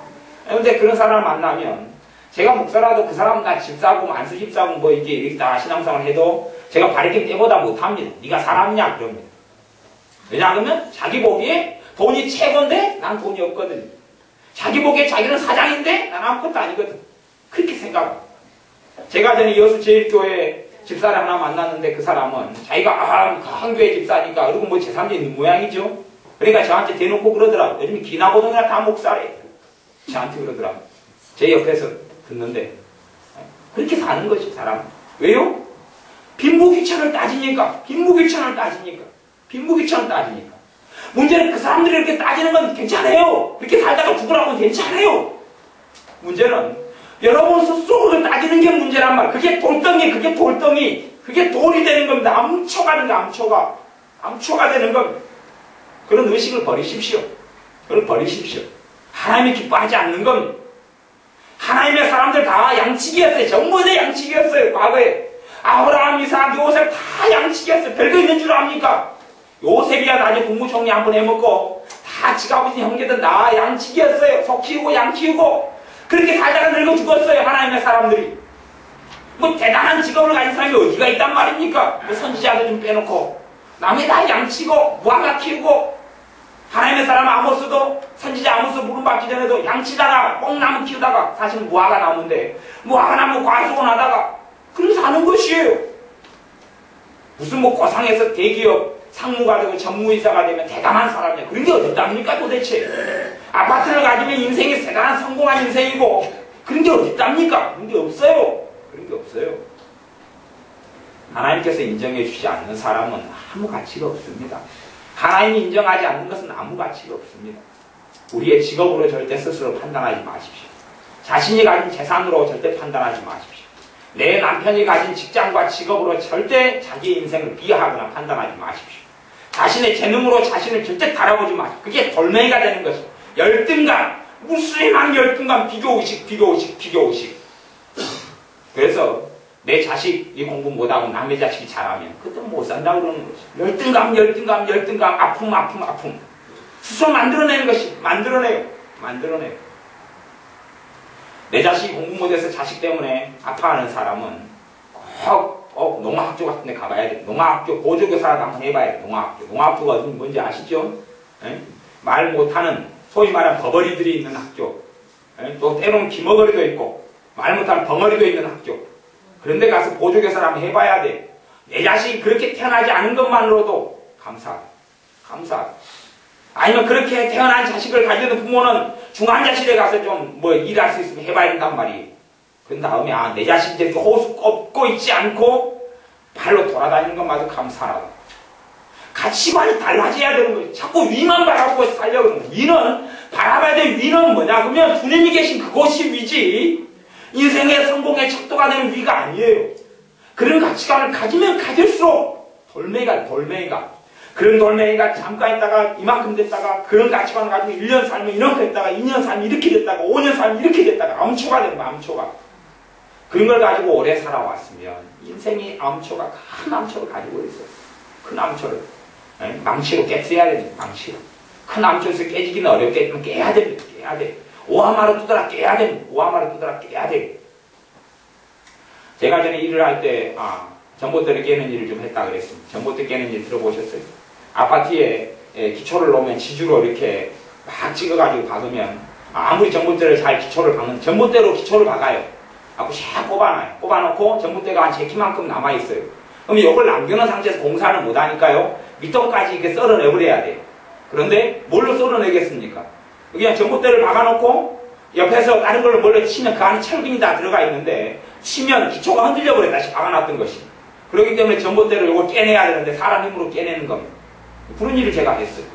Speaker 1: 그런데 그런 사람을 만나면 제가 목사라도 그 사람은 나 집 사고 안수 집 사고 이렇게 다 신앙생활을 해도 제가 바리킴 때보다 못합니다. 네가 사람이냐 그럽니다. 왜냐하면 자기 보기에 돈이 최고인데 난 돈이 없거든요. 자기 보기에 자기는 사장인데 난 아무것도 아니거든. 그렇게 생각합니다. 제가 전에 여수 제일교회 집사를 하나 만났는데 그 사람은 자기가 한교회 집사니까 그리고 재산도 있는 모양이죠. 그러니까 저한테 대놓고 그러더라고. 요즘 기나고동이나 다 목사래. 저한테 그러더라고. 제 옆에서 듣는데 그렇게 사는 거지 사람. 왜요? 빈부귀천을 따지니까. 문제는 그 사람들이 이렇게 따지는 건 괜찮아요. 그렇게 살다가 죽으라면 괜찮아요. 문제는 여러분 스스로를 따지는 게 문제란 말. 그게 돌덩이. 그게 돌이 되는 겁니다. 암초가 되는 거야. 암초가 되는 겁니다. 그런 의식을 버리십시오. 그걸 버리십시오. 하나님이 기뻐하지 않는 겁니다. 하나님의 사람들 다 양치기였어요. 전부 다 양치기였어요. 과거에. 아브라함, 이삭, 요셉 다 양치기였어요. 별거 있는 줄 압니까? 요셉이야 나중에 국무총리 한번 해먹고 다 지가 아버지 형제들 다 양치기였어요. 속 키우고 양 키우고 그렇게 살다가 늙어 죽었어요. 하나님의 사람들이. 대단한 직업을 가진 사람이 어디가 있단 말입니까? 선지자들 좀 빼놓고 남이 다 양치고 무화과 키우고 하나님의 사람 아모스도 선지자 아모스 부름받기 전에도 양치다가 뽕나무 키우다가 사실은 무화과 나무인데 무화과 나무 과수원 하다가 그렇게 사는 것이에요. 무슨 고상에서 대기업 상무가 되고 전무이사가 되면 대단한 사람이야. 그런 게 어딨답니까 도대체. 아파트를 가지면 인생이 대단한 성공한 인생이고 그런 게 어딨답니까. 그런 게 없어요. 하나님께서 인정해 주지 않는 사람은 아무 가치가 없습니다. 하나님이 인정하지 않는 것은 아무 가치가 없습니다. 우리의 직업으로 절대 스스로 판단하지 마십시오. 자신이 가진 재산으로 절대 판단하지 마십시오. 내 남편이 가진 직장과 직업으로 절대 자기의 인생을 비하하거나 판단하지 마십시오. 자신의 재능으로 자신을 절대 바라보지 마십시오. 그게 돌멩이가 되는 것이죠. 열등감, 무수한 열등감, 비교의식. 그래서 내 자식이 공부 못하고 남의 자식이 잘하면 그것도 못 산다고 그러는 거지. 열등감, 아픔. 스스로 만들어내는 것이, 만들어내요. 내 자식이 공부 못해서 자식 때문에 아파하는 사람은 꼭 농아학교 같은 데 가봐야 돼. 농아학교 보조교사라도 한번 해봐야 돼. 농아학교가 뭔지 아시죠? 에? 말 못하는 소위 말하는 버버리들이 있는 학교, 또 때로는 기머거리도 있고 말 못하는 벙어리도 있는 학교, 그런 데 가서 보조교사를 한번 해봐야 돼. 내 자식이 그렇게 태어나지 않은 것만으로도 감사하다. 아니면 그렇게 태어난 자식을 가지는 부모는 중환자실에 가서 좀 일할 수 있으면 해봐야 된단 말이에요. 그런 다음에 내 자식이 이렇게 호수 꺾고 있지 않고 발로 돌아다니는 것마저 감사하다. 가치관이 달라져야 되는 거예요. 자꾸 위만 바라보고 살려고 그러는 거예요. 위는 바라봐야 될 위는 뭐냐 그러면 주님이 계신 그곳이 위지 인생의 성공의 척도가 되는 위가 아니에요. 그런 가치관을 가지면 가질수록 돌멩이가 그런 돌멩이가 잠깐 있다가 이만큼 됐다가 그런 가치관을 가지고 1년 살면 이렇게 됐다가 2년 살면 이렇게 됐다가 5년 살면 이렇게 됐다가 암초가 되는 거야. 암초가. 그런 걸 가지고 오래 살아왔으면 인생이 암초가 큰 암초를 가지고 있어요. 큰 암초를. 망치로 깨트려야 됩니다. 망치로. 큰 암초에서 깨지기는 어렵겠지만 깨야 됩니다. 깨야 돼. 오하마로 두드라 깨야 됩니다. 오하마로 두드라 깨야 돼. 제가 전에 일을 할 때 전봇대를 깨는 일을 좀 했다 그랬습니다. 전봇대 깨는 일 들어보셨어요? 아파트에 기초를 놓으면 지주로 이렇게 막 찍어가지고 박으면 아무리 전봇대를 잘 기초를 박는 전봇대로 기초를 박아요. 하고 샥 꼽아놔요. 꼽아놓고 전봇대가 한 제 키만큼 남아있어요. 그럼 이걸 남겨놓은 상태에서 공사를 못하니까요. 밑동까지 이렇게 썰어내버려야 돼요. 그런데 뭘로 썰어내겠습니까? 그냥 전봇대를 박아놓고 옆에서 다른 걸로 몰래 치면 그 안에 철근이 다 들어가 있는데 치면 기초가 흔들려버려요. 다시 박아놨던 것이. 그렇기 때문에 전봇대를 이걸 깨내야 되는데 사람 힘으로 깨내는 겁니다. 그런 일을 제가 했어요.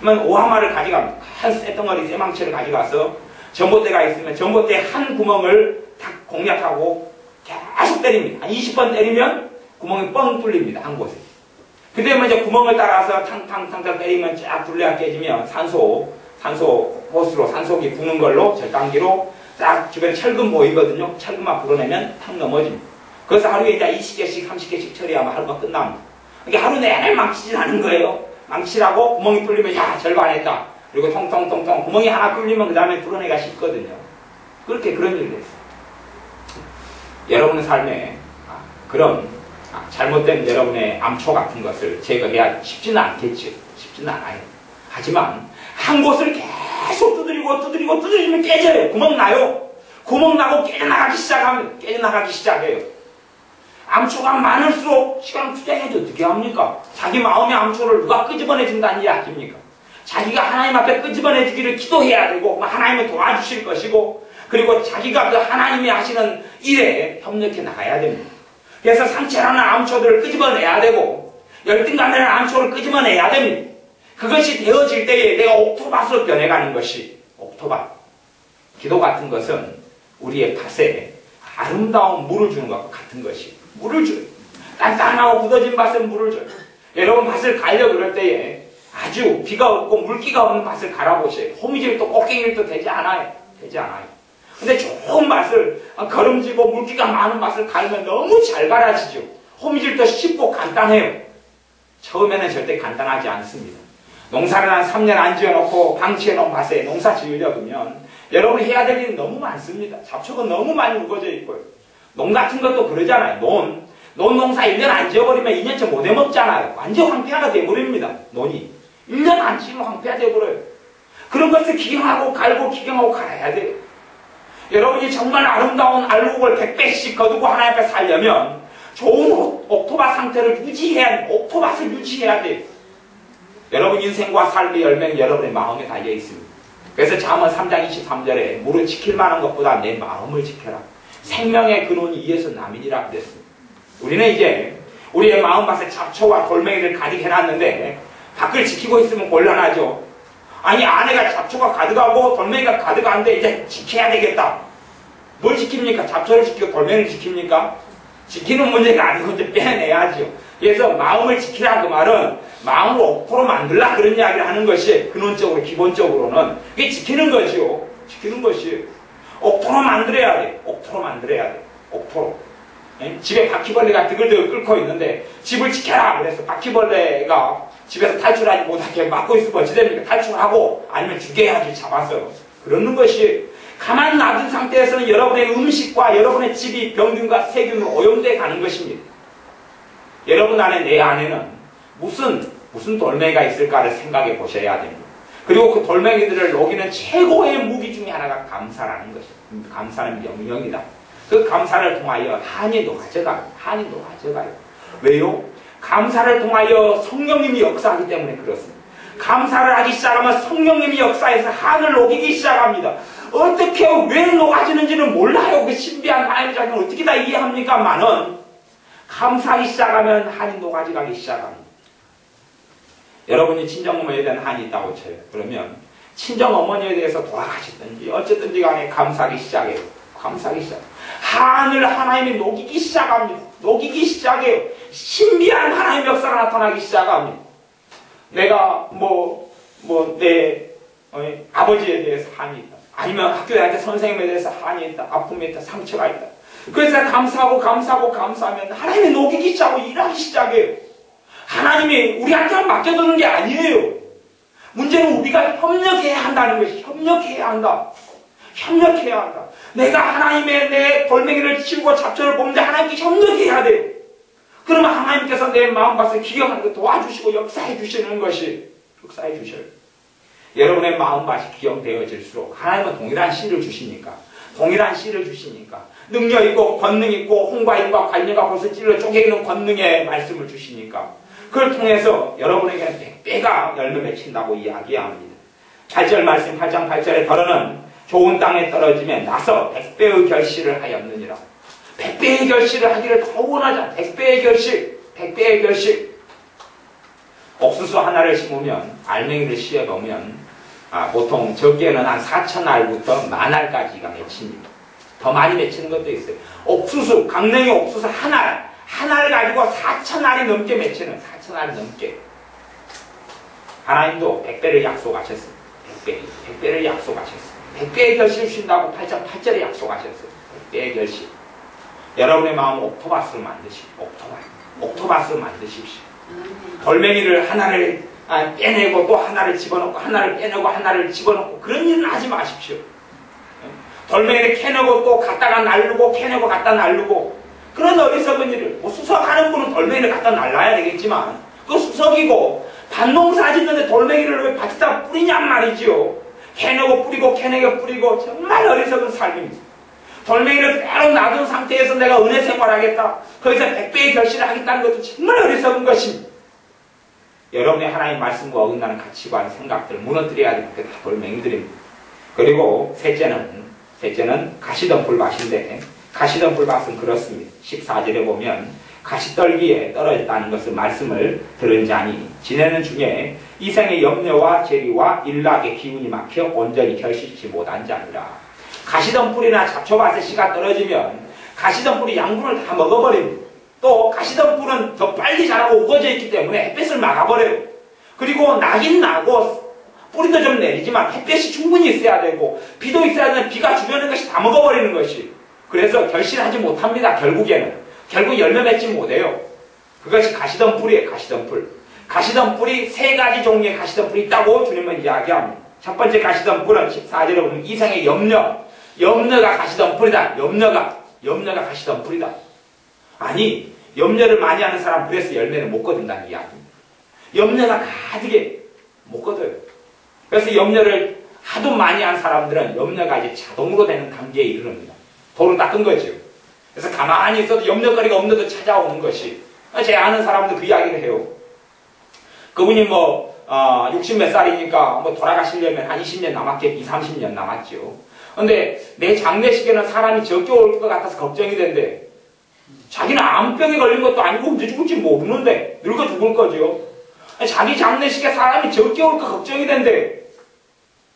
Speaker 1: 그러면 오하마를 가져갑니다. 한 쇠덩어리 쇠망치를 가져가서 전봇대가 있으면 전봇대 한 구멍을 딱 공략하고 계속 때립니다. 한 20번 때리면 구멍이 뻥 뚫립니다. 한 곳에. 그 다음에 이제 구멍을 따라서 탕탕탕탕 때리면 쫙 둘레가 깨지면 산소 산소 호스로 산소기 부는 걸로 절단기로 딱 주변에 철근 모이거든요. 철근만 불어내면 탁 넘어집니다. 그래서 하루에 이제 20개씩 30개씩 처리하면 하루가 끝납니다. 그러니까 하루 내내 망치질 하는 거예요. 망치라고 구멍이 뚫리면 야 절반했다. 그리고 통통통통 구멍이 하나 뚫리면 그 다음에 불어내기가 쉽거든요. 그렇게 그런 일이 됐어요. 여러분의 삶에 그런 잘못된 여러분의 암초 같은 것을 제거해야 쉽지는 않겠죠. 쉽지는 않아요. 하지만 한 곳을 계속 두드리면 깨져요. 구멍 나요. 구멍 나고 깨져나가기 시작하면 깨져나가기 시작해요. 암초가 많을수록 시간을 투자해야지 어떻게 합니까? 자기 마음의 암초를 누가 끄집어내준다는 일 아십니까? 자기가 하나님 앞에 끄집어내주기를 기도해야 되고 하나님은 도와주실 것이고 그리고 자기가 그 하나님이 하시는 일에 협력해 나가야 됩니다. 그래서 상처라는 암초들을 끄집어내야 되고 열등감이라는 암초를 끄집어내야 됩니다. 그것이 되어질 때에 내가 옥토밭으로 변해가는 것이 옥토밭. 기도 같은 것은 우리의 밭에 아름다운 물을 주는 것과 같은 것이 물을 줘요. 단단하고 굳어진 밭에 물을 줘요. 여러분 밭을 갈려 그럴 때에 아주 비가 없고 물기가 없는 밭을 갈아보세요. 호미질도 꽃갱이도 되지 않아요. 되지 않아요. 근데 좋은 밭을 거름지고 물기가 많은 밭을 갈면 너무 잘 갈아지죠. 호미질도 쉽고 간단해요. 처음에는 절대 간단하지 않습니다. 농사를 한 3년 안 지어놓고 방치해놓은 밭에 농사 지으려면 여러분이 해야 될 일이 너무 많습니다. 잡초가 너무 많이 우거져 있고요. 논 같은 것도 그러잖아요. 논 농사 1년 안 지어버리면 2년째 못 해먹잖아요. 완전 황폐화가 돼버립니다. 논이 1년 안 지으면 황폐화 돼버려요. 그런 것을 기경하고 갈고 기경하고 갈아야 돼요. 여러분이 정말 아름다운 알곡을 100배씩 거두고 하나님 앞에 살려면 좋은 옥토밭 상태를 유지해야 돼요. 옥토밭을 유지해야 돼요. 여러분 인생과 삶의 열매는 여러분의 마음에 달려 있습니다. 그래서 잠언 3장 23절에 무릇 지킬 만한 것보다 내 마음을 지켜라. 생명의 근원이 이에서 남이니라 그랬습니다. 우리는 이제 우리의 마음밭에 잡초와 돌멩이를 가득 해놨는데 밖을 지키고 있으면 곤란하죠. 아니 안에가 잡초가 가득하고 돌멩이가 가득한데 이제 지켜야 되겠다. 뭘 지킵니까? 잡초를 지키고 돌멩이를 지킵니까? 지키는 문제가 아니고 이제 빼내야죠. 그래서 마음을 지키라 그 말은 마음을 옥토로 만들라 그런 이야기를 하는 것이 근원적으로 기본적으로는 그게 지키는 것이요. 지키는 것이 옥토로 만들어야 돼. 옥토로 만들어야 돼. 옥토로. 집에 바퀴벌레가 드글드글 끓고 있는데 집을 지켜라 그래서 바퀴벌레가 집에서 탈출하지 못하게 막고 있으면 어찌 됩니까? 탈출하고 아니면 죽여야지 잡아서. 그러는 것이 가만 놔둔 상태에서는 여러분의 음식과 여러분의 집이 병균과 세균으로 오염되어 가는 것입니다. 여러분 안에 내 안에는 무슨 돌멩이가 있을까를 생각해 보셔야 됩니다. 그리고 그 돌멩이들을 녹이는 최고의 무기 중에 하나가 감사라는 것입니다. 감사는 명령이다. 그 감사를 통하여 한이 녹아져가요. 한이 녹아져가요. 왜요? 감사를 통하여 성령님이 역사하기 때문에 그렇습니다. 감사를 하기 시작하면 성령님이 역사해서 한을 녹이기 시작합니다. 어떻게 왜 녹아지는지는 몰라요. 그 신비한 하나님의 작용을 어떻게 다 이해합니까만은 감사하기 시작하면 한이 녹아지기 시작합니다. 여러분이 친정어머니에 대한 한이 있다고 쳐요. 그러면 친정어머니에 대해서 돌아가셨든지 어쨌든지 간에 감사하기 시작해요. 감사하기 시작. 한을 하나님이 녹이기 시작합니다. 녹이기 시작해요. 신비한 하나님의 역사가 나타나기 시작합니다. 내가 내 아버지에 대해서 한이 있다. 아니면 학교에 할 때 선생님에 대해서 한이 있다. 아픔이 있다. 상처가 있다. 그래서 감사하면 하나님이 녹이기 시작하고 일하기 시작해요. 하나님이 우리한테만 맡겨두는 게 아니에요. 문제는 우리가 협력해야 한다는 것이 협력해야 한다. 협력해야 한다. 내가 하나님의 내 돌멩이를 치우고 잡초를 뽑는데 하나님께 협력해야 돼요. 그러면 하나님께서 내 마음밭을 기경하는 거 도와주시고 역사해 주시는 것이 역사해 주셔요. 여러분의 마음밭이 기경되어질수록 하나님은 동일한 씨를 주시니까 능력 있고 권능 있고 홍과 인과 관련과 벌써 찔러 쪼개는 권능의 말씀을 주시니까 그걸 통해서 여러분에게는 100배가 열매 맺힌다고 이야기합니다. 8절 말씀 8장 8절에 더러는 좋은 땅에 떨어지면 나서 100배의 결실을 하였느니라. 100배의 결실을 하기를 더 원하자. 100배의 결실. 옥수수 하나를 심으면 알맹이를 씌워보면 보통 적게는 한 4,000알부터 10,000알까지가 맺힙니다. 더 많이 맺히는 것도 있어요. 옥수수, 강냉이 옥수수 한 알 가지고 4,000알이 넘게 맺히는 4,000알이 넘게. 하나님도 100배를 약속하셨습니다. 100배를 약속하셨어요. 100배의 결실을 주신다고 8장 8절에 약속하셨어요. 100배의 결실. 여러분의 마음은 옥토바스를 만드십시오. 옥토바스를 만드십시오. 돌멩이를 하나를 빼내고 또 하나를 집어넣고 하나를 빼내고 하나를 집어넣고 그런 일은 하지 마십시오. 돌멩이를 캐내고 또 갖다가 날르고 캐내고 갖다 날르고 그런 어리석은 일을 수석하는 분은 돌멩이를 갖다 날라야 되겠지만 그 수석이고 밭농사 짓는데 돌멩이를 왜 밭에다 뿌리냔 말이지요. 캐내고 뿌리고 캐내고 뿌리고 정말 어리석은 삶입니다. 돌멩이를 빼로 놔둔 상태에서 내가 은혜 생활하겠다. 거기서 100배의 결실을 하겠다는 것도 정말 어리석은 것입니다. 여러분의 하나님 말씀과 어긋나는 가치관, 생각들을 무너뜨려야 될 때 다 돌멩이들입니다. 그리고 셋째는 가시덤불 밭인데 가시덤불 밭은 그렇습니다. 14절에 보면 가시떨기에 떨어졌다는 것을 말씀을 들은 자니 지내는 중에 이생의 염려와 재리와 일락의 기운이 막혀 온전히 결실치 못한 자니라. 가시덤불이나 잡초밭에 씨가 떨어지면 가시덤불이 양분을 다 먹어버립니다. 또 가시덤불은 더 빨리 자라고 우거져 있기 때문에 햇볕을 막아버려요. 그리고 나긴 나고 뿌리도 좀 내리지만 햇볕이 충분히 있어야 되고 비도 있어야 되는 비가 주변의 것이 다 먹어버리는 것이. 그래서 결실하지 못합니다. 결국 열매 맺지 못해요. 그것이 가시덤불이에요. 가시덤불이 세 가지 종류의 가시덤불이 있다고 주님은 이야기합니다. 첫 번째 가시덤불은 14절에 보면 이생의 염려가 가시덤불이다. 염려가 가시덤불이다. 아니 염려를 많이 하는 사람 그래서 열매를 못 거둔다는 이야기입니다. 염려가 가득해 못 거둬요. 그래서 염려를 하도 많이 한 사람들은 염려가 이제 자동으로 되는 단계에 이르릅니다. 도로 닦은 거죠. 그래서 가만히 있어도 염려거리가 없는데도 찾아오는 것이. 제가 아는 사람도 그 이야기를 해요. 그분이 60 몇 살이니까 돌아가시려면 한 20년 남았겠지, 20, 30년 남았죠. 근데 내 장례식에는 사람이 적게 올 것 같아서 걱정이 된대. 자기는 암병에 걸린 것도 아니고 언제 죽을지 모르는데 늙어 죽을 거죠. 자기 장례식에 사람이 적게 올까 걱정이 된대.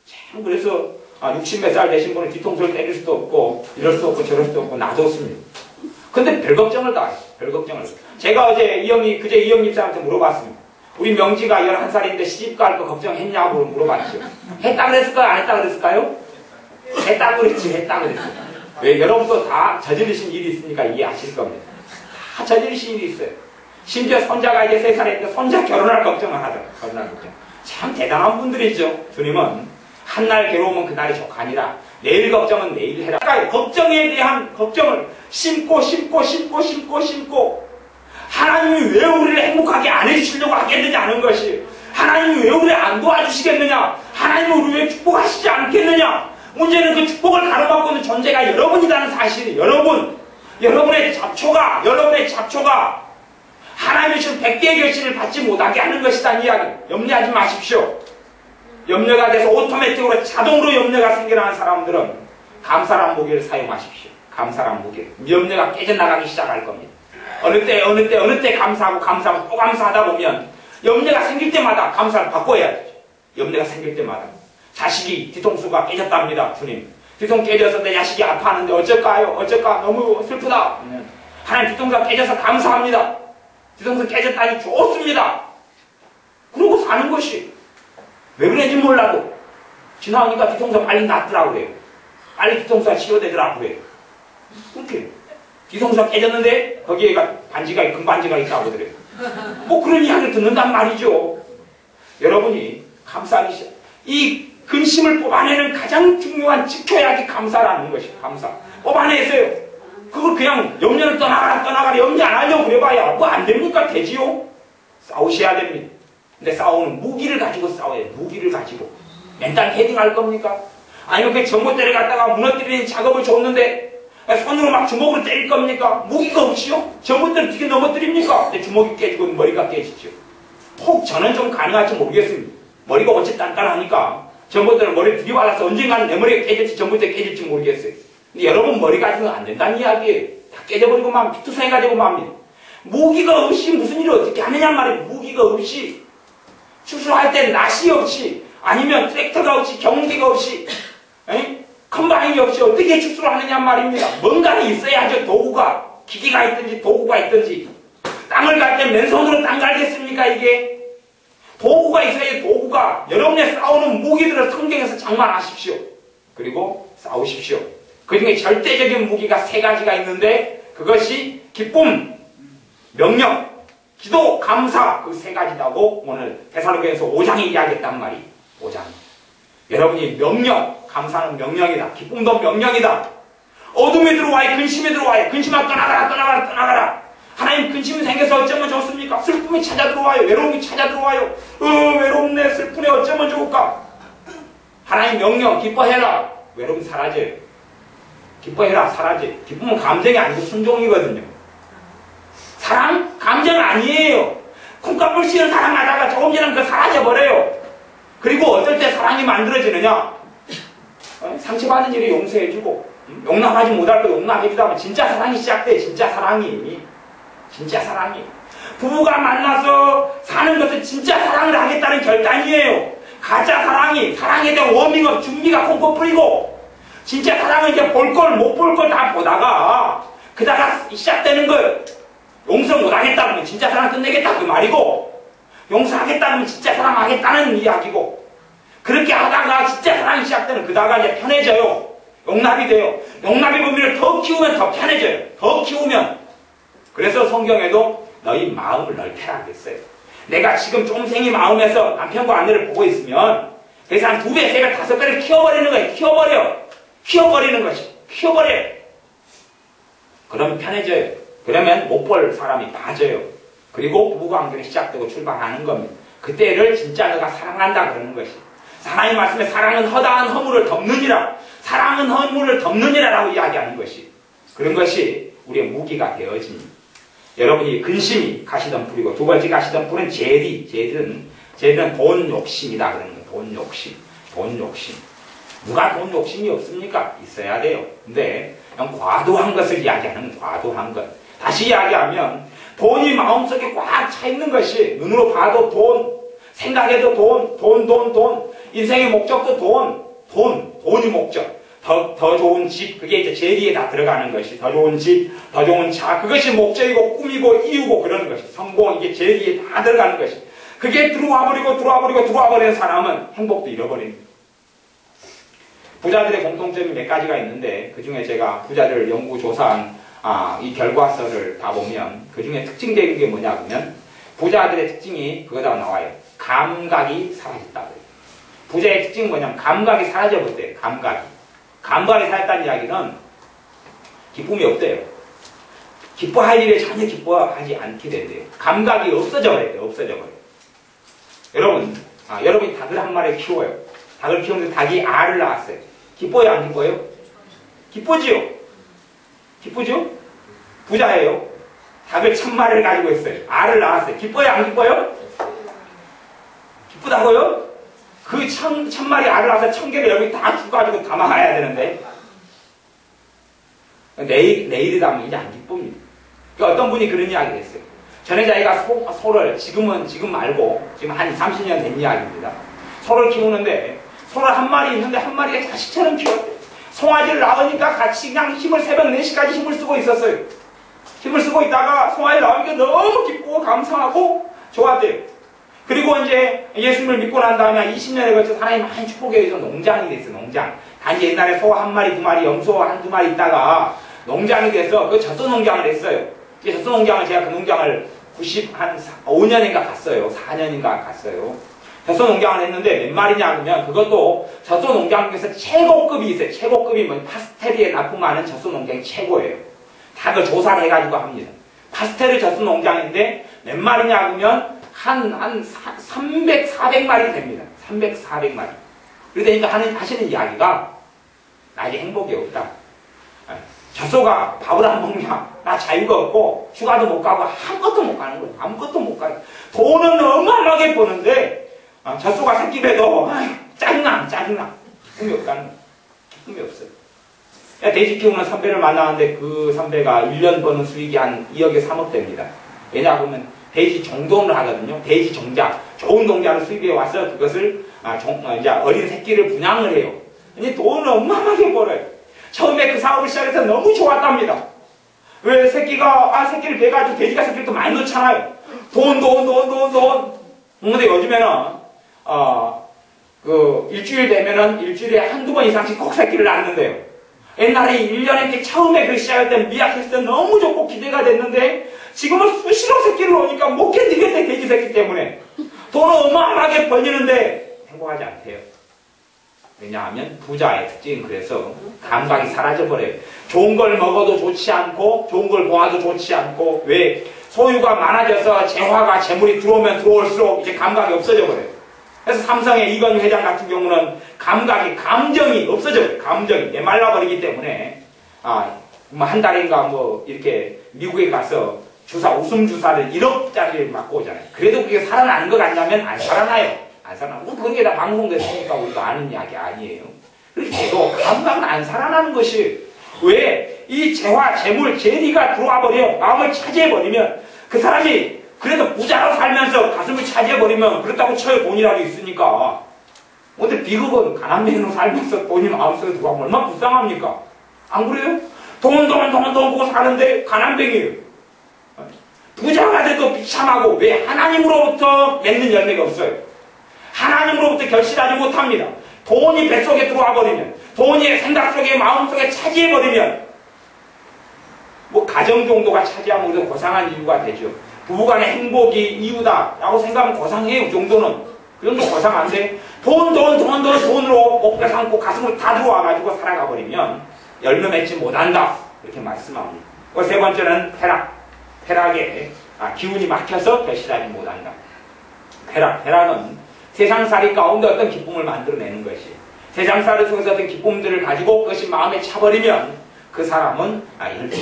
Speaker 1: 참 그래서 60 몇 살 되신 분은 뒤통수를 때릴 수도 없고 이럴 수도 없고 저럴 수도 없고 놔뒀습니다. 근데 별 걱정을 다 했어요. 별 걱정을. 제가 어제 그제 이 형님 사람한테 물어봤습니다. 우리 명지가 11살인데 시집 갈 거 걱정했냐고 물어봤죠. 했다 그랬을까요? 안 했다 그랬을까요? 했다 그랬어요. 왜? 여러분도 다 저지르신 일이 있으니까 이해하실 겁니다. 다 저지르신 일이 있어요. 심지어 손자가 이제 3살인데 손자 결혼할 걱정을 하죠. 결혼할 걱정. 참 대단한 분들이죠. 주님은 한날 괴로우면 그날이 족하니라. 내일 걱정은 내일 해라. 걱정에 대한 걱정을 심고 하나님이 왜 우리를 행복하게 안 해주시려고 하겠느냐 하는 것이, 하나님이 왜 우리를 안 도와주시겠느냐, 하나님이 우리를 왜 축복하시지 않겠느냐. 문제는 그 축복을 가로막고 있는 존재가 여러분이라는 사실이, 여러분의 잡초가 하나님의 주신 100개의 결실을 받지 못하게 하는 것이다는 이야기. 염려하지 마십시오. 염려가 돼서 오토매틱으로 자동으로 염려가 생겨나는 사람들은 감사란 무기를 사용하십시오. 감사란 무기를. 염려가 깨져나가기 시작할 겁니다. 어느 때 감사하고 또 감사하다 보면 염려가 생길 때마다 감사를 바꿔야 되죠. 염려가 생길 때마다. 자식이 뒤통수가 깨졌답니다. 주님. 뒤통수 깨져서 내 자식이 아파하는데 어쩔까요? 너무 슬프다. 하나님 뒤통수가 깨져서 감사합니다. 뒤통수 깨졌다니 좋습니다. 그러고 사는 것이. 왜 그런지 몰라도 지나오니까 뒤통수가 빨리 낫더라고 그래요. 빨리 뒤통수가 치료되더라고 그래요. 그렇게 뒤통수가 깨졌는데 거기에가 금반지가 있다고 그래요. 그런 이야기를 듣는단 말이죠. 여러분이 감사하기 시작. 이 근심을 뽑아내는 가장 중요한 지켜야 할 감사라는 것이 감사. 뽑아내세요. 그걸 그냥 염려를 떠나가라 염려 안 하려고 그래봐야 안 됩니까? 되지요? 싸우셔야 됩니다. 근데 싸우는 무기를 가지고 싸워요. 무기를 가지고. 맨날 헤딩할 겁니까? 아니면 그 전봇대를 갖다가 무너뜨리는 작업을 줬는데 손으로 막 주먹으로 때릴 겁니까? 무기가 없이요? 전봇대를 어떻게 넘어뜨립니까? 근데 주먹이 깨지고 머리가 깨지죠. 저는 좀 가능할지 모르겠습니다. 머리가 어째 단단하니까 전봇대를 머리에 들이받아서 언젠가는 내 머리가 깨질지 전봇대 깨질지 모르겠어요. 근데 여러분 머리 가지고는 안 된다는 이야기예요. 다 깨져버리고 막 피투성이가 되고 맙니다. 무기가 없이 무슨 일을 어떻게 하느냐 말이에요. 무기가 없이. 추수할 때 낫이 없이, 아니면 트랙터가 없이, 경운기가 없이, 컴바인이 없이 어떻게 추수를 하느냐 말입니다. 뭔가는 있어야죠. 도구가, 기기가 있든지 도구가 있든지. 땅을 갈 때 맨손으로 땅 갈겠습니까 이게? 도구가 있어야 도구가. 여러분의 싸우는 무기들을 성경에서 장만하십시오. 그리고 싸우십시오. 그 중에 절대적인 무기가 3가지가 있는데 그것이 기쁨, 명령, 기도, 감사 그 3가지라고 오늘 데살로니가서 5장에 이야기했단 말이에요. 5장. 여러분이 명령, 감사는 명령이다. 기쁨도 명령이다. 어둠에 들어와요. 근심에 들어와요. 근심아 떠나가라 떠나가라 떠나가라. 하나님 근심이 생겨서 어쩌면 좋습니까? 슬픔이 찾아 들어와요. 외로움이 찾아 들어와요. 외롭네 슬프네 어쩌면 좋을까? 하나님 명령 기뻐해라. 외로움 사라져요. 기뻐해라 사라져요. 기쁨은 감정이 아니고 순종이거든요. 사랑? 감정 아니에요. 콩깍물 씌는 사랑하다가 조금 지나면 그 사라져버려요. 그리고 어떨 때 사랑이 만들어지느냐? 상처받는 일을 용서해주고 용납하지 못할 거 용납해주다 하면 진짜 사랑이 시작돼. 진짜 사랑이. 진짜 사랑이. 부부가 만나서 사는 것은 진짜 사랑을 하겠다는 결단이에요. 가짜 사랑이 사랑에 대한 워밍업 준비가 콩콩 뿌리고 진짜 사랑은 이제 볼 걸 못 볼 걸 다 보다가 그다가 시작되는 걸 용서 못하겠다 그러면 진짜 사랑 끝내겠다 그 말이고 용서하겠다 그러면 진짜 사랑하겠다는 이야기고 그렇게 하다가 진짜 사랑이 시작되는 그다가 이제 편해져요. 용납이 돼요. 용납의 범위를 더 키우면 더 편해져요. 더 키우면. 그래서 성경에도 너희 마음을 넓혀라 그랬어요. 내가 지금 쫌생이 마음에서 남편과 아내를 보고 있으면 그래서 한 2배, 3배, 5배를 키워버리는 거예요. 키워버리는 것이. 키워버려요. 그러면 편해져요. 그러면 못 볼 사람이 빠져요. 그리고 부부관계가 시작되고 출발하는 겁니다. 그때를 진짜 너가 사랑한다 그러는 것이. 하나님 말씀에 사랑은 허다한 허물을 덮느니라. 사랑은 허물을 덮느니라 라고 이야기하는 것이. 그런 것이 우리의 무기가 되어집니다. 여러분이 근심이 가시던 불이고 두 번째 가시던 불은 제들은 돈 욕심이다 그러는 거예요. 돈 욕심. 누가 돈 욕심이 없습니까? 있어야 돼요. 근데 과도한 것을 이야기하는 과도한 것. 다시 이야기하면 돈이 마음속에 꽉 차 있는 것이 눈으로 봐도 돈, 생각해도 돈, 인생의 목적도 돈이 목적. 더 좋은 집, 그게 이제 재리에 다 들어가는 것이 더 좋은 집, 더 좋은 차, 그것이 목적이고 꿈이고 이유고 그러는 것이 성공, 이게 재리에 다 들어가는 것이 그게 들어와버리는 사람은 행복도 잃어버립니다. 부자들의 공통점이 몇 가지가 있는데 그 중에 제가 부자들 연구조사한 이 결과서를 다 보면 그 중에 특징적인 게 뭐냐 하면 부자들의 특징이 그거다 나와요. 감각이 사라졌다. 부자의 특징은 뭐냐면 감각이 사라져버렸대요. 감각이 사라졌다는 이야기는 기쁨이 없대요. 기뻐할 일에 전혀 기뻐하지 않게 된대요. 감각이 없어져버려요. 여러분이 닭을 한 마리 키워요. 닭을 키우는데 닭이 알을 낳았어요. 기뻐요, 안 기뻐요? 기쁘죠? 부자예요. 닭을 1000마리를 가지고 있어요. 알을 낳았어요. 기뻐요, 안 기뻐요? 기쁘다고요? 그 1000마리 알을 낳아서 1000개를 여기 다 죽가지고 담아가야 되는데 내일이라면 이제 안 기쁩니다. 그러니까 어떤 분이 그런 이야기를 했어요. 전에 자기가 소를 지금 말고 지금 한 30년 된 이야기입니다. 소를 키우는데 소를 한 마리 있는데 한 마리가 자식처럼 키웠대요. 송아지를 낳으니까 같이 그냥 새벽 4시까지 힘을 쓰고 있었어요. 힘을 쓰고 있다가 송아지 나오니까 너무 기쁘고 감사하고 좋았대요. 그리고 이제 예수님을 믿고 난 다음에 20년에 걸쳐서 하나님 많이 축복해 주셔서 농장이 됐어요. 농장. 단지 옛날에 소 한 마리, 2마리, 염소 한두 마리 있다가 농장이 돼서 그 젖소 농장을 했어요. 젖소 농장을 제가 그 농장을 5년인가 갔어요. 4년인가 갔어요. 젖소 농장을 했는데 몇 마리냐 그러면 그것도 젖소 농장 중에서 최고급이 있어요. 최고급이 뭐 파스텔리에 납품하는 젖소 농장이 최고예요. 다 그 조사를 해가지고 합니다. 파스텔 젖소 농장인데 몇 마리냐 그러면 한 300, 400마리 됩니다. 300, 400마리. 그러니까 하시는 이야기가 나에게 행복이 없다. 젖소가 밥을 안 먹냐? 나 자유가 없고 휴가도 못 가고 아무것도 못 가는 거예요. 아무것도 못 가요. 돈은 어마어마하게 버는데 젖소가 새끼래도 짜증나. 기쁨이 없다는 거예요. 기쁨이 없어요. 돼지 키우는 선배를 만나는데 그 선배가 1년 버는 수익이 한 2억에 3억 됩니다. 왜냐하면 돼지 정돈을 하거든요. 돼지 정작, 좋은 동작을 수입해 와서 그것을 이제 어린 새끼를 분양을 해요. 근데 돈을 어마어마하게 벌어요. 처음에 그 사업을 시작해서 너무 좋았답니다. 왜 새끼를 배가지고 돼지가 새끼를 또 많이 넣잖아요. 돈. 근데 요즘에는 일주일 되면은 일주일에 한두 번 이상씩 꼭 새끼를 낳는데요. 옛날에 1년에 이렇게 처음에 그 시작할 때 미약했을 때 너무 좋고 기대가 됐는데 지금은 수시로 새끼를 놓으니까 못 견디겠대. 돼지 새끼 때문에 돈은 어마어마하게 벌리는데 행복하지 않대요. 왜냐하면 부자의 특징은 그래서 감각이 사라져버려요. 좋은 걸 먹어도 좋지 않고 좋은 걸 보아도 좋지 않고, 왜? 소유가 많아져서 재화가 재물이 들어오면 들어올수록 이제 감각이 없어져 버려요. 그래서 삼성의 이건희 회장 같은 경우는 감정이 없어져요. 감정이 말라버리기 때문에 한 달인가 이렇게 미국에 가서 웃음 주사를 1억짜리를 맞고 오잖아요. 그래도 그게 살아나는 것 같냐면 안 살아나요. 안 살아나고 그게 다 방송됐으니까 우리가 아는 이야기 아니에요. 그렇게 해도 감각은 안 살아나는 것이, 왜? 이 재화, 재물, 재리가 들어와 버려 마음을 차지해버리면 그 사람이 그래도 부자로 살면서 가슴을 차지해버리면 그렇다고 쳐요. 돈이라도 있으니까. 근데 비극은 가난뱅이로 살면서 돈이 마음속에 들어가면 얼마나 불쌍합니까? 안 그래요? 돈 보고 사는데 가난뱅이에요. 부자가 돼도 비참하고, 왜? 하나님으로부터 맺는 열매가 없어요. 하나님으로부터 결실하지 못합니다. 돈이 뱃속에 들어와 버리면, 돈이 생각 속에 마음 속에 차지해버리면 가정 정도가 차지하면 우리가 고상한 이유가 되죠. 부부간의 행복이 이유다라고 생각하면 고상해요. 그 정도는. 그 정도 고상 안 돼. 돈으로 목표 삼고 가슴으로 다 들어와가지고 살아가 버리면 열매 맺지 못한다. 이렇게 말씀합니다. 세 번째는 쾌락에 기운이 막혀서 결실하지 못한다. 쾌락은 세상살이 가운데 어떤 기쁨을 만들어내는 것이, 세상살을 통해서 어떤 기쁨들을 가지고 그것이 마음에 차버리면 그 사람은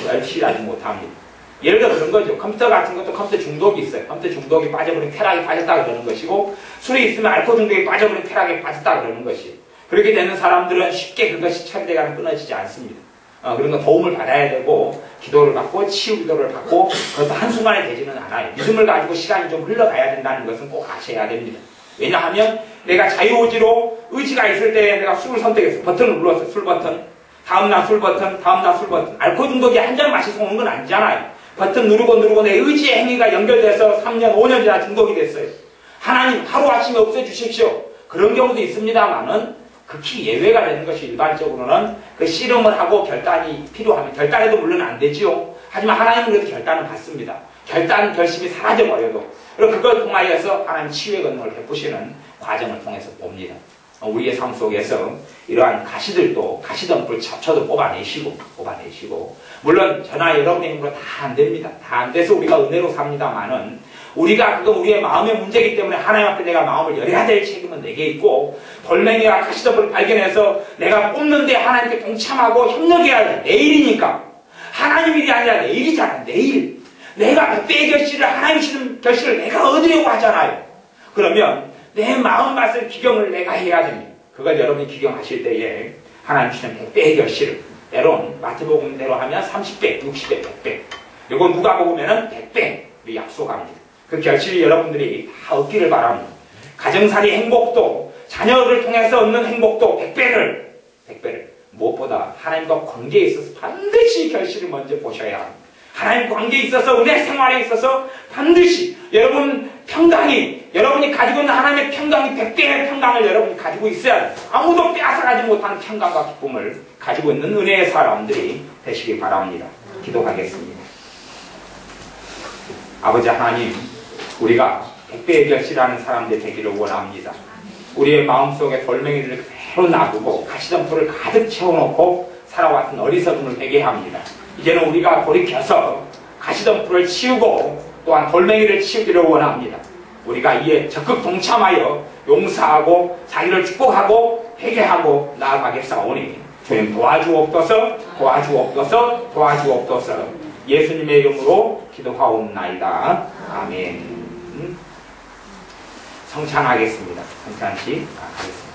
Speaker 1: 열실하지 못합니다. 예를 들어 그런 거죠. 컴퓨터 같은 것도 컴퓨터 중독이 있어요. 컴퓨터 중독이 빠져버린 쾌락이 빠졌다 그러는 것이고, 술이 있으면 알코올 중독이 빠져버린 쾌락이 빠졌다 그러는 것이, 그렇게 되는 사람들은 쉽게 그것이 처리되거나 끊어지지 않습니다. 그러니까 도움을 받아야 되고, 기도를 받고, 치유 기도를 받고, 그것도 한순간에 되지는 않아요. 믿음을 가지고 시간이 좀 흘러가야 된다는 것은 꼭 아셔야 됩니다. 왜냐하면 내가 자유의지로 의지가 있을 때 내가 술을 선택했어. 버튼을 눌렀어. 술 버튼. 다음날 술 버튼. 다음날 술 버튼. 알코올 중독이 한 잔 마셔서 오는 건 아니잖아요. 버튼 누르고 내 의지의 행위가 연결돼서 3년, 5년 지나 중독이 됐어요. 하나님 하루아침에 없애주십시오. 그런 경우도 있습니다만은 극히 예외가 되는 것이, 일반적으로는 그 씨름을 하고 결단이 필요하면, 결단해도 물론 안 되지요. 하지만 하나님은 그래도 결단을 받습니다. 결심이 사라져버려도. 그리고 그걸 통하여서 하나님 치유의 권능을 베푸시는 과정을 통해서 봅니다. 우리의 삶 속에서 이러한 가시들도, 가시덤불 잡초도 뽑아내시고, 물론 저나 여러분의 힘으로 다 안 됩니다. 다 안 돼서 우리가 은혜로 삽니다만은, 그건 우리의 마음의 문제이기 때문에 하나님 앞에 내가 마음을 열어야 될 책임은 내게 있고, 돌멩이와 가시덤불을 발견해서 내가 뽑는데 하나님께 동참하고 협력해야 돼. 내일이니까. 하나님 일이 아니라 내일이잖아. 내일. 내가 100배의 결실을, 하나님 주시는 결실을 내가 얻으려고 하잖아요. 그러면 내 마음맛을 기경을 내가 해야 됩니다. 그걸 여러분이 기경하실 때에 하나님 주시는 100배의 결실을, 때론 마태복음대로 하면 30배, 60배, 100배, 이거 누가복음에는 100배 약속합니다. 그 결실이 여러분들이 다 얻기를 바랍니다. 가정살이 행복도, 자녀를 통해서 얻는 행복도 100배를 무엇보다 하나님과 관계에 있어서 반드시 결실을 먼저 보셔야 합니다. 하나님 관계에 있어서, 은혜 생활에 있어서 반드시 여러분이 가지고 있는 하나님의 평강이 100배의 평강을 여러분이 가지고 있어야 돼요. 아무도 빼앗아가지 못하는 평강과 기쁨을 가지고 있는 은혜의 사람들이 되시기 바랍니다. 기도하겠습니다. 아버지 하나님, 우리가 100배의 결실하는 사람들 되기를 원합니다. 우리의 마음속에 돌멩이를 그대로 놔두고 가시덤불을 가득 채워놓고 살아왔던 어리석음을 회개합니다. 이제는 우리가 돌이켜서 가시덤불을 치우고 또한 돌멩이를 치우기를 원합니다. 우리가 이에 적극 동참하여 용서하고 자기를 축복하고 회개하고 나아가겠사오니 주님 도와주옵소서. 예수님의 이름으로 기도하옵나이다. 아멘. 성찬하겠습니다. 성찬식 하겠습니다.